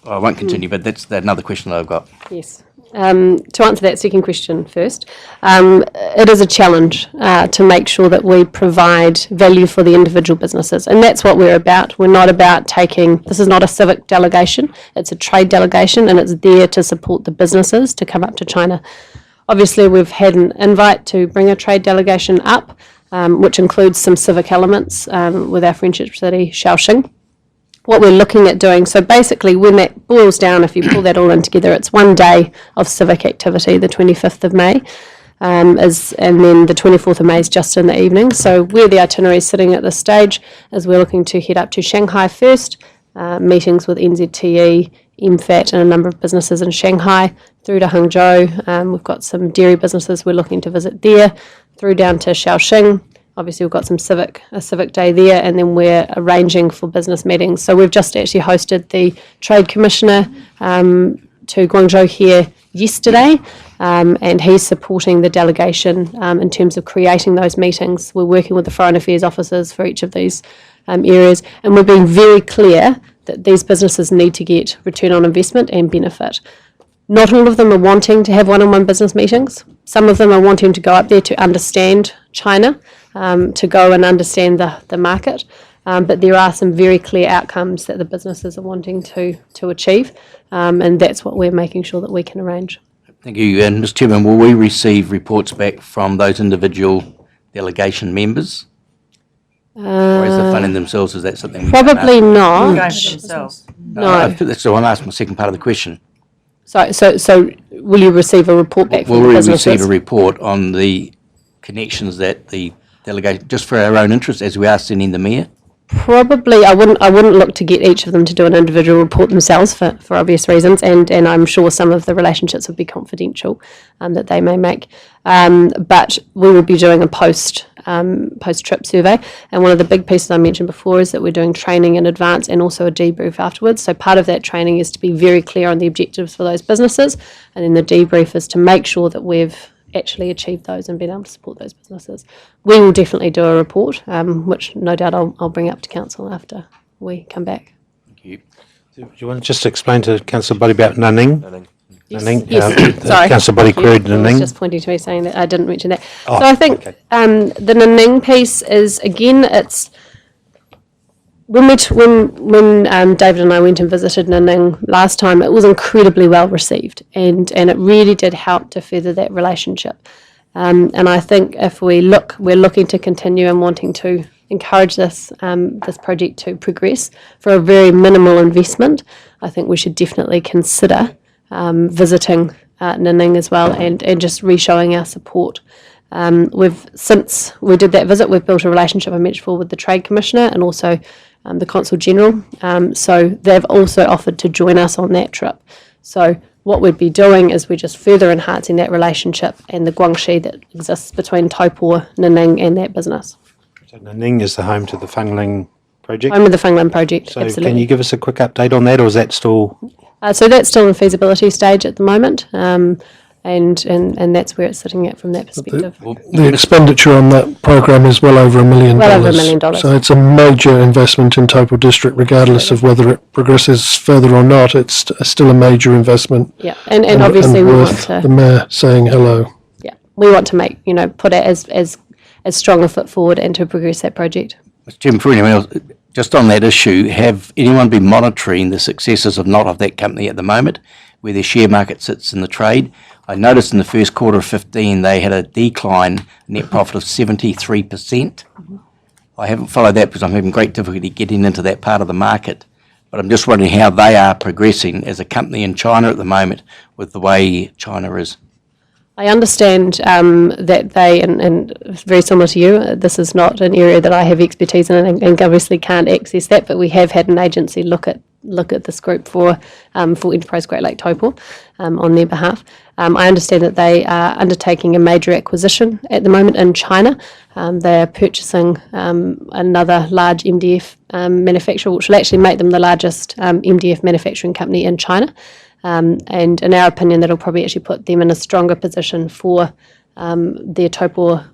S4: well, I won't continue, but that's another question that I've got.
S19: Yes. To answer that second question first, it is a challenge to make sure that we provide value for the individual businesses, and that's what we're about. We're not about this is not a civic delegation, it's a trade delegation, and it's there to support the businesses to come up to China. Obviously, we've had an invite to bring a trade delegation up, which includes some civic elements with our friendship city, Shaoxing. What we're looking at doing, so basically when that boils down, if you pull that all in together, it's one day of civic activity, the 25th of May, and then the 24th of May is just in the evening. So where the itinerary is sitting at this stage is we're looking to head up to Shanghai first, meetings with NZTE, MFAT and a number of businesses in Shanghai, through to Hangzhou. We've got some dairy businesses we're looking to visit there, through down to Shaoxing. Obviously, we've got a civic day there, and then we're arranging for business meetings. So we've just actually hosted the Trade Commissioner to Guangzhou here yesterday, and he's supporting the delegation in terms of creating those meetings. We're working with the Foreign Affairs officers for each of these areas, and we're being very clear that these businesses need to get return on investment and benefit. Not all of them are wanting to have one-on-one business meetings. Some of them are wanting to go up there to understand China, to go and understand the market. But there are some very clear outcomes that the businesses are wanting to achieve, and that's what we're making sure that we can arrange.
S4: Thank you. And Mr. Chairman, will we receive reports back from those individual delegation members? Or is the funding themselves, is that something we can
S19: Probably
S4: ask?
S19: not.
S4: No. That's the one I asked my second part of the question.
S19: So will you receive a report back from
S4: Will
S19: the
S4: we
S19: businesses?
S4: receive a report on the connections that the delegation, just for our own interest, as we are sending the mayor?
S19: Probably, I wouldn't look to get each of them to do an individual report themselves for obvious reasons, and I'm sure some of the relationships would be confidential that they may make. But we will be doing a post-trip survey, and one of the big pieces I mentioned before is that we're doing training in advance and also a debrief afterwards. So part of that training is to be very clear on the objectives for those businesses, and then the debrief is to make sure that we've actually achieved those and been able to support those businesses. We will definitely do a report, which no doubt I'll bring up to council after we come back.
S4: Thank you.
S1: Do you want to just explain to Councillor Buddy about Nanning? Nanning,
S19: Yes. Sorry.
S1: Councillor Buddy
S19: Thank you.
S1: queried
S19: I was
S1: Nanning.
S19: just pointing to me saying that I didn't mention that.
S1: Oh,
S19: so I think
S1: okay.
S19: the Nanning piece is, again, it's when David and I went and visited Nanning last time, it was incredibly well received, and it really did help to further that relationship. And I think if we're looking to continue and wanting to encourage this project to progress for a very minimal investment. I think we should definitely consider visiting Nanning as well and just re-showing our support. Since we did that visit, we've built a relationship, I mentioned before, with the Trade Commissioner and also the Consul General. So they've also offered to join us on that trip. So what we'd be doing is we're just further enhancing that relationship and the guanxi that exists between Taupō, Nanning and that business.
S1: So Nanning is the home to the Fengling project?
S19: Home of the Fengling project,
S1: So
S19: absolutely.
S1: can you give us a quick update on that, or is that still...
S19: So that's still in feasibility stage at the moment, and that's where it's sitting at from that perspective.
S17: The expenditure on that programme is well over $1 million.
S19: Well over $1 million.
S17: So it's a major investment in Taupō District, regardless of whether it progresses further or not. It's still a major investment.
S19: Yeah, and obviously we want
S17: worth
S19: to...
S17: the mayor saying hello.
S19: Yeah, we want to make, put it as strong a foot forward and to progress that project.
S4: Mr. Chairman, for anyone else, just on that issue, have anyone been monitoring the successes of that company at the moment, where their share market sits in the trade? I noticed in the first quarter of 15 they had a decline net profit of 73%. I haven't followed that because I'm having great difficulty getting into that part of the market. But I'm just wondering how they are progressing as a company in China at the moment with the way China is.
S19: I understand that they, and very similar to you, this is not an area that I have expertise in and obviously can't access that, but we have had an agency look at this group for Enterprise Great Lake Taupo on their behalf. I understand that they are undertaking a major acquisition at the moment in China. They are purchasing another large MDF manufacturer, which will actually make them the largest MDF manufacturing company in China. And in our opinion, that'll probably actually put them in a stronger position for their Taupo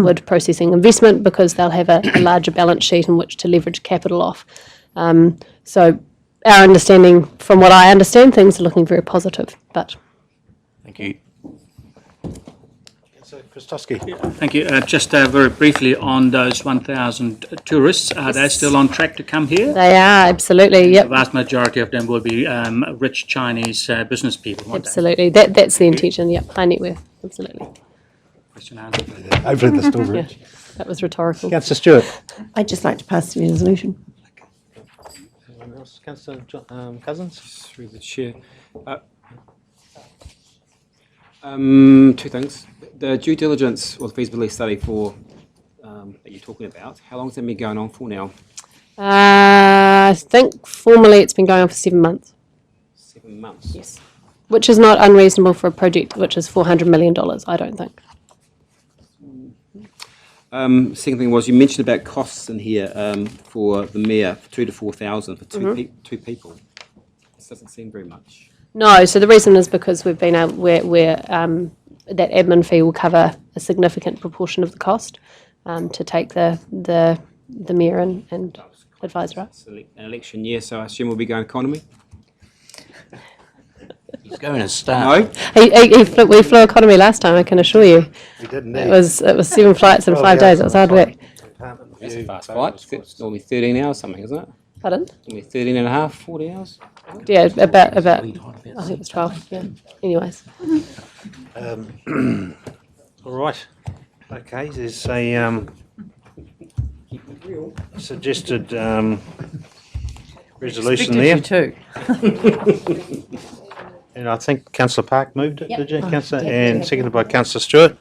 S19: wood processing investment, because they'll have a larger balance sheet in which to leverage capital off. So our understanding, from what I understand, things are looking very positive. But
S4: thank you.
S1: Christowski.
S3: Thank you. Just very briefly on those 1,000 tourists, are they still on track to come here?
S19: they are, absolutely, yep.
S3: The vast majority of them will be rich Chinese business people, won't
S19: Absolutely. That's the intention, yep. High net worth, absolutely.
S3: Question answered.
S1: Hopefully they're still rich.
S19: Yeah, that was rhetorical.
S1: Councillor Stewart.
S11: I'd just like to pass the resolution.
S1: Anyone else? Councillor Cousins?
S9: Through the chair. Two things. The due diligence or the feasibility study for that you're talking about, how long has that been going on for now?
S19: I think formally it's been going on for 7 months.
S9: 7 months?
S19: Yes. Which is not unreasonable for a project which is $400 million, I don't think.
S9: Second thing was, you mentioned about costs in here for the mayor, 2,000 to 4,000 for two people. This doesn't seem very much.
S19: No, so the reason is because we've been able, that admin fee will cover a significant proportion of the cost to take the mayor and advisor up.
S9: It's an election year, so I assume we'll be going economy?
S4: He's going to start.
S9: No?
S19: We flew economy last time, I can assure you.
S1: We did
S19: It was 7 flights in 5 days. It was hard work.
S9: That's a fast flight. It's normally 13 hours something, isn't it?
S19: Pardon?
S9: Normally 13 and a half, 40 hours?
S19: Yeah, about. I think it was 12. Yeah. Anyways.
S1: All right. Okay, there's a suggested resolution there.
S20: Expected you too.
S1: And I think Councillor Park moved it,
S19: Yep.
S1: did you,
S19: Oh,
S1: Councillor?
S19: yeah,
S1: And
S19: yeah.
S1: seconded by Councillor Stewart.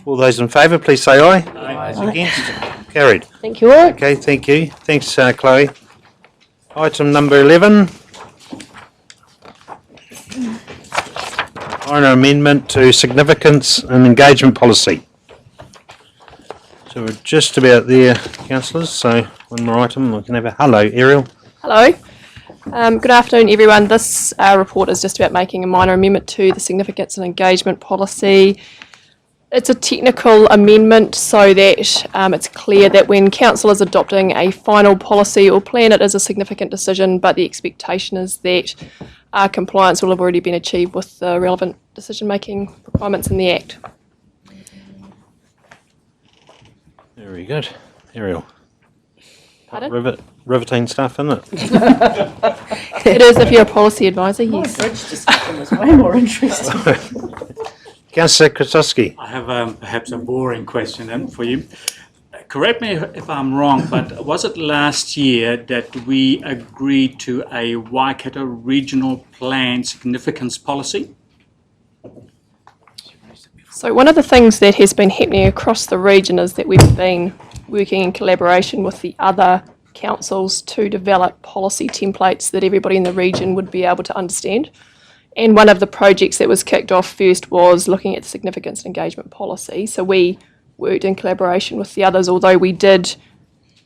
S1: All those in favour, please say aye.
S3: Aye.
S1: Against? Carried.
S19: Thank you all.
S1: Okay, thank you. Thanks, Chloe. Item number 11. Minor amendment to significance and engagement policy. So we're just about there, councillors. So one more item. We can have a hello, Ariel.
S6: Hello. Good afternoon, everyone. This report is just about making a minor amendment to the significance and engagement policy. It's a technical amendment so that it's clear that when council is adopting a final policy or plan, it is a significant decision, but the expectation is that compliance will have already been achieved with the relevant decision-making requirements in the Act.
S1: Very good, Ariel.
S6: Pardon?
S1: Riveting stuff, isn't it?
S6: It is if you're a policy advisor, yes.
S20: Bridge discussion was way more interesting.
S1: Councillor Krasowski.
S3: I have perhaps a boring question then for you. Correct me if I'm wrong, but was it last year that we agreed to a Waikato Regional Plan Significance Policy?
S6: So one of the things that has been happening across the region is that we've been working in collaboration with the other councils to develop policy templates that everybody in the region would be able to understand. And one of the projects that was kicked off first was looking at the significance and engagement policy. So we worked in collaboration with the others, although we did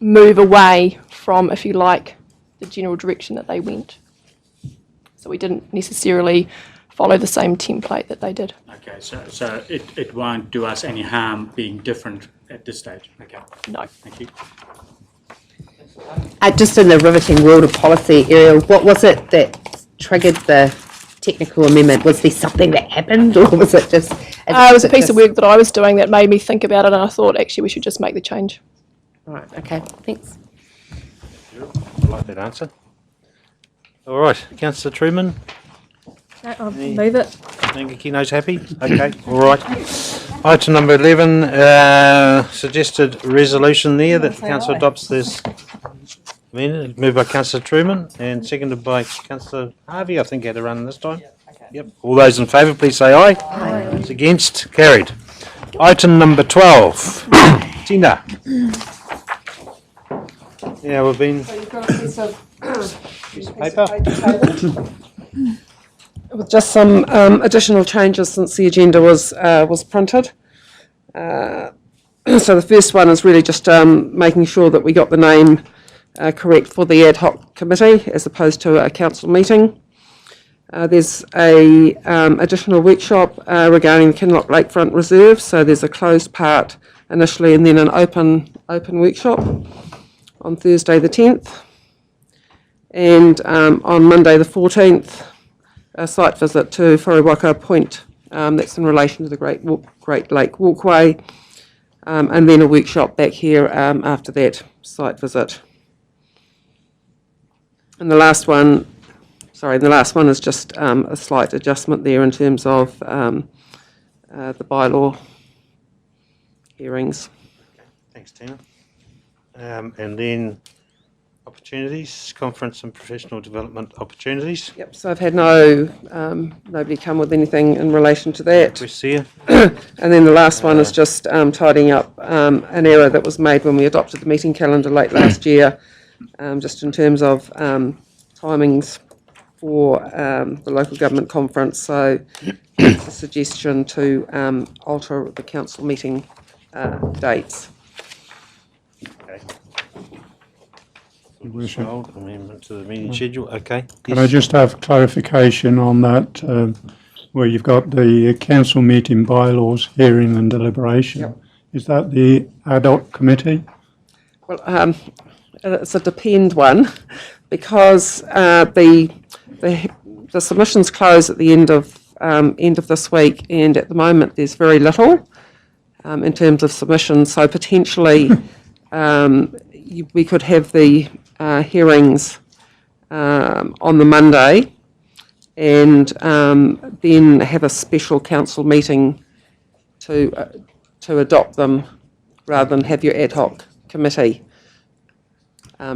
S6: move away from, if you like, the general direction that they went. So we didn't necessarily follow the same template that they did.
S3: Okay, so it won't do us any harm being different at this stage? Okay.
S6: No.
S3: Thank you.
S13: Just in the riveting world of policy, Ariel, what was it that triggered the technical amendment? Was there something that happened, or was it just...
S6: It was a piece of work that I was doing that made me think about it, and I thought actually we should just make the change.
S13: Right, okay, thanks.
S1: I like that answer. All right, Councillor Truman.
S19: I'll move it.
S1: Kino's happy? Okay, all right. Item number 11, suggested resolution there that the council adopts this amendment, moved by Councillor Truman and seconded by Councillor Harvey. I think he had a run this time. Yep. All those in favour, please say aye. Aye. Those against, carried. Item number 12, Tina. Yeah, we've been.
S10: So you've got a piece of
S1: paper.
S10: With just some additional changes since the agenda was printed. So the first one is really just making sure that we got the name correct for the ad hoc committee as opposed to a council meeting. There's a additional workshop regarding the Kinloch Lakefront Reserve. So there's a closed part initially and then an open workshop on Thursday the 10th. And on Monday the 14th, a site visit to Whariwaka Point. That's in relation to the Great Lake Walkway. And then a workshop back here after that site visit. And the last one is just a slight adjustment there in terms of the bylaw hearings.
S1: Thanks, Tina. And then opportunities, conference and professional development opportunities.
S10: Yep, so I've had nobody come with anything in relation to that.
S1: Requests here.
S10: And then the last one is just tidying up an error that was made when we adopted the meeting calendar late last year, just in terms of timings for the local government conference. So it's a suggestion to alter the council meeting dates.
S1: Okay.
S7: Your Worship.
S1: Amendment to the meeting schedule. Okay.
S7: Can I just have clarification on that, where you've got the council meeting bylaws, hearing and deliberation?
S10: Yep.
S7: Is that the ad hoc committee?
S10: Well, it's a depend one, because the submissions close at the end of this week, and at the moment there's very little in terms of submissions. So potentially we could have the hearings on the Monday, and then have a special council meeting to adopt them, rather than have your ad hoc committee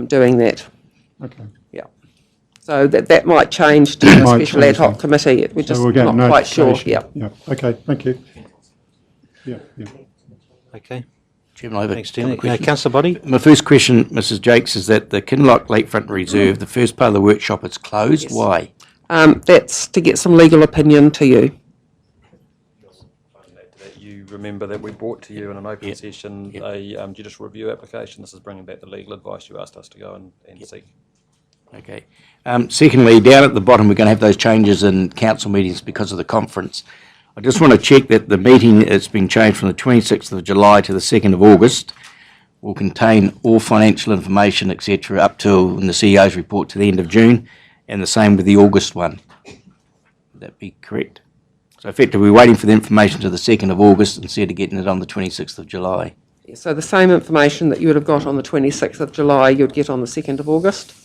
S10: doing that.
S7: Okay.
S10: Yeah. So that might change to a special ad hoc committee. We're just not quite sure. Yeah.
S7: Yeah. Okay. Thank you. Yeah.
S1: Okay.
S4: Chairman, I have
S1: Thanks, Tina.
S4: question.
S1: Councillor Boddy.
S4: My first question, Mrs. Jakes, is that the Kinloch Lakefront Reserve, the first part of the workshop, is closed.
S10: Yes.
S4: Why?
S10: That's to get some legal opinion to you.
S2: You remember that we brought to you in an open session a judicial review application. This is bringing back the legal advice you asked us to go and seek.
S4: Okay. Secondly, down at the bottom, we're going to have those changes in council meetings because of the conference. I just want to check that the meeting that's been changed from the 26th of July to the 2nd of August will contain all financial information, etc., up till in the CEO's report to the end of June, and the same with the August one. Would that be correct? So effectively, we're waiting for the information to the 2nd of August instead of getting it on the 26th of July.
S10: So the same information that you would have got on the 26th of July, you'd get on the 2nd of August.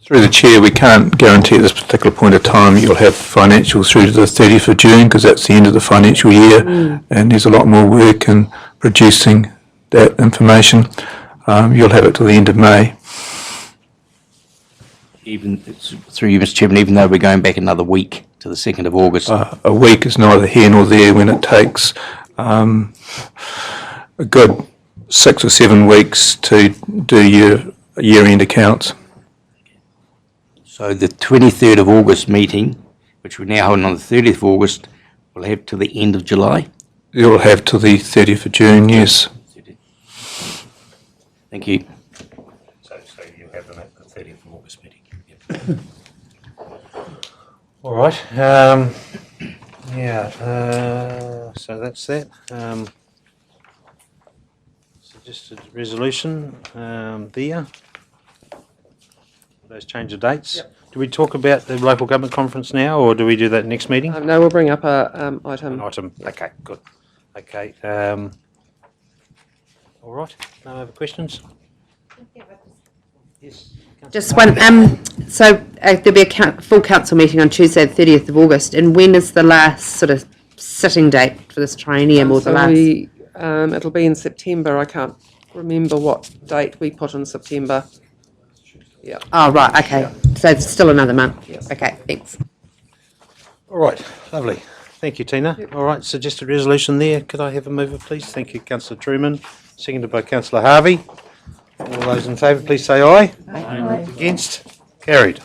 S18: Through the chair, we can't guarantee at this particular point of time you'll have financials through to the 30th of June, because that's the end of the financial year, and there's a lot more work in producing that information. You'll have it till the end of May.
S4: Through you, Mr. Chairman, even though we're going back another week to the 2nd of August.
S18: A week is neither here nor there when it takes a good 6 or 7 weeks to do your year-end accounts.
S4: So the 23rd of August meeting, which we're now holding on the 30th of August, will have till the end of July?
S18: You'll have till the 30th of June, yes.
S4: Thank you.
S1: So you'll have them at the 30th of August meeting. Yep. All right. So that's that. Suggested resolution there. Those change of dates.
S10: Yep.
S1: Do we talk about the local government conference now, or do we do that next meeting?
S10: No, we'll bring up a item.
S1: An item. Okay, good. Okay. All right, no other questions? Yes.
S13: Just one, so there'll be a full council meeting on Tuesday, the 30th of August, and when is the last sort of sitting date for this triennium or the last?
S8: It'll be in September. I can't remember what date we put in September. Yeah.
S13: Oh, right, okay. So it's still another month. Yes. Okay, thanks.
S1: All right, lovely. Thank you, Tina. All right, suggested resolution there. Could I have a mover, please? Thank you, Councillor Truman. Seconded by Councillor Harvey. All those in favour, please say aye. Aye. Against? Carried.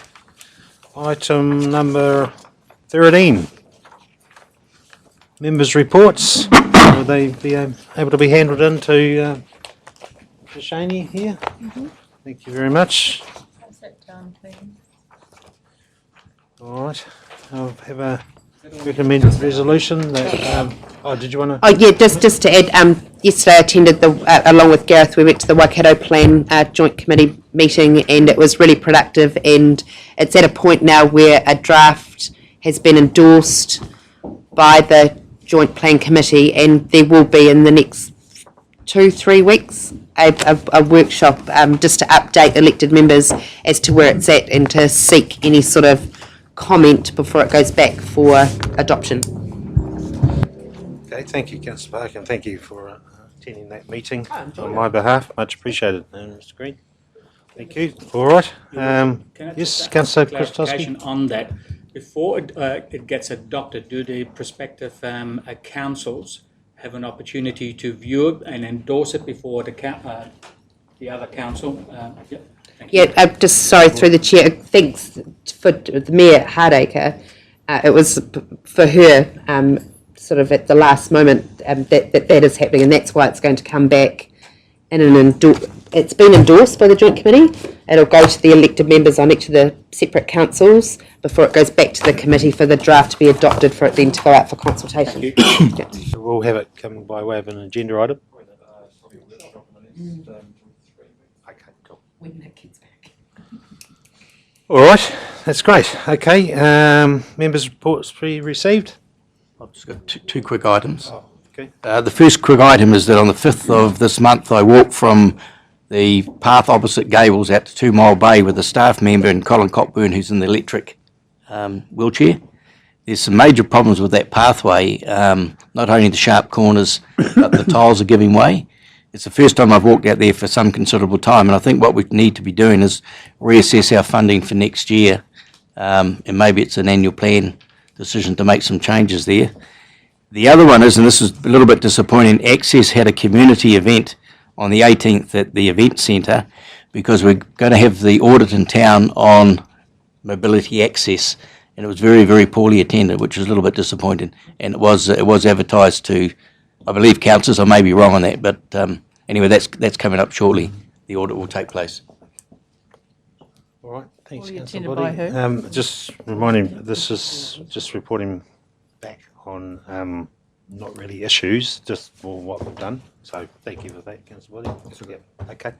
S1: Item number 13. Members' reports. Will they be able to be handed in to Shani here? Thank you very much. All right. I'll have a recommended resolution that, did you want to?
S13: Oh, yeah, just to add, yesterday I attended along with Gareth, we went to the Waikato Plan Joint Committee meeting, and it was really productive, and it's at a point now where a draft has been endorsed by the Joint Plan Committee, and there will be in the next 2-3 weeks a workshop just to update elected members as to where it's at and to seek any sort of comment before it goes back for adoption.
S1: Okay, thank you, Councillor Park, and thank you for attending that meeting on my behalf. Much appreciated, Mr. Green. Thank you. All right. Yes, Councillor
S3: Christowski.
S1: Christowski.
S3: On that, before it gets adopted, do the prospective councils have an opportunity to view it and endorse it before the other council?
S13: Yeah, just sorry, through the chair, thanks for the Mayor Hardacre. It was for her sort of at the last moment that is happening, and that's why it's going to come back in it's been endorsed by the Joint Committee. It'll go to the elected members on each of the separate councils before it goes back to the committee for the draft to be adopted, for it then to go out for consultation.
S1: So we'll have it come by way of an agenda item. Okay, cool.
S13: When that gets back.
S1: All right, that's great. Okay, members' reports pre-received.
S4: I've just got two quick items.
S1: Oh, okay.
S4: The first quick item is that on the 5th of this month, I walked from the path opposite Gables out to 2 Mile Bay with a staff member and Colin Cockburn, who's in the electric wheelchair. There's some major problems with that pathway, not only the sharp corners, but the tiles are giving way. It's the first time I've walked out there for some considerable time, and I think what we need to be doing is reassess our funding for next year, and maybe it's an annual plan decision to make some changes there. The other one is, and this is a little bit disappointing, Access had a community event on the 18th at the event centre, because we're going to have the audit in town on mobility access, and it was very, very poorly attended, which is a little bit disappointing. And it was advertised to, I believe, councillors. I may be wrong on that, but anyway, that's coming up shortly. The audit will take place.
S1: All right, thanks,
S20: Will you
S1: Councillor
S20: attended by
S1: Boddy.
S20: who?
S1: Just reminding, this is just reporting back on not really issues, just for what we've done. So thank you for that, Councillor Boddy. Yep. Okay.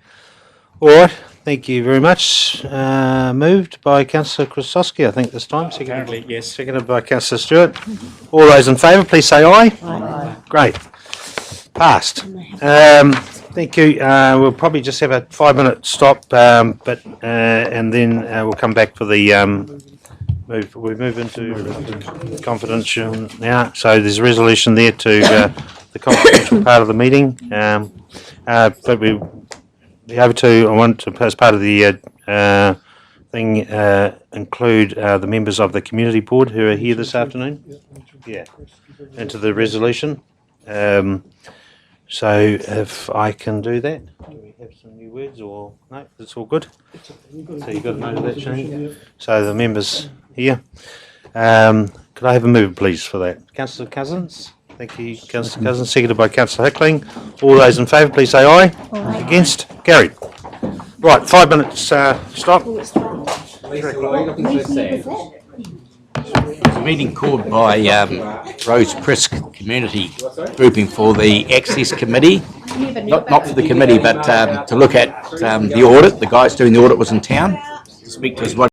S1: All right, thank you very much. Moved by Councillor Christowski, I think this time.
S3: Apparently, yes.
S1: Seconded by Councillor Stewart. All those in favour, please say aye.
S11: Aye.
S1: Great. Passed. Thank you. We'll probably just have a 5-minute stop, and then we'll come back for the we move into confidential now. So there's a resolution there to the confidential part of the meeting, but we able to, I want to, as part of the thing, include the members of the community board who are here this afternoon. Yeah, into the resolution. So if I can do that, do we have some new words or no? It's all good. So you've got a note of that, Shane? So the members here. Could I have a mover, please, for that? Councillor Cousins. Thank you, Councillor Cousins. Seconded by Councillor Hickling. All those in favour, please say aye. Aye. Against? Carried. Right, 5 minutes stop.
S4: It's a meeting called by Rose Prisk Community Grouping for the Access Committee. Not for the committee, but to look at the audit. The guy that's doing the audit was in town to speak to us what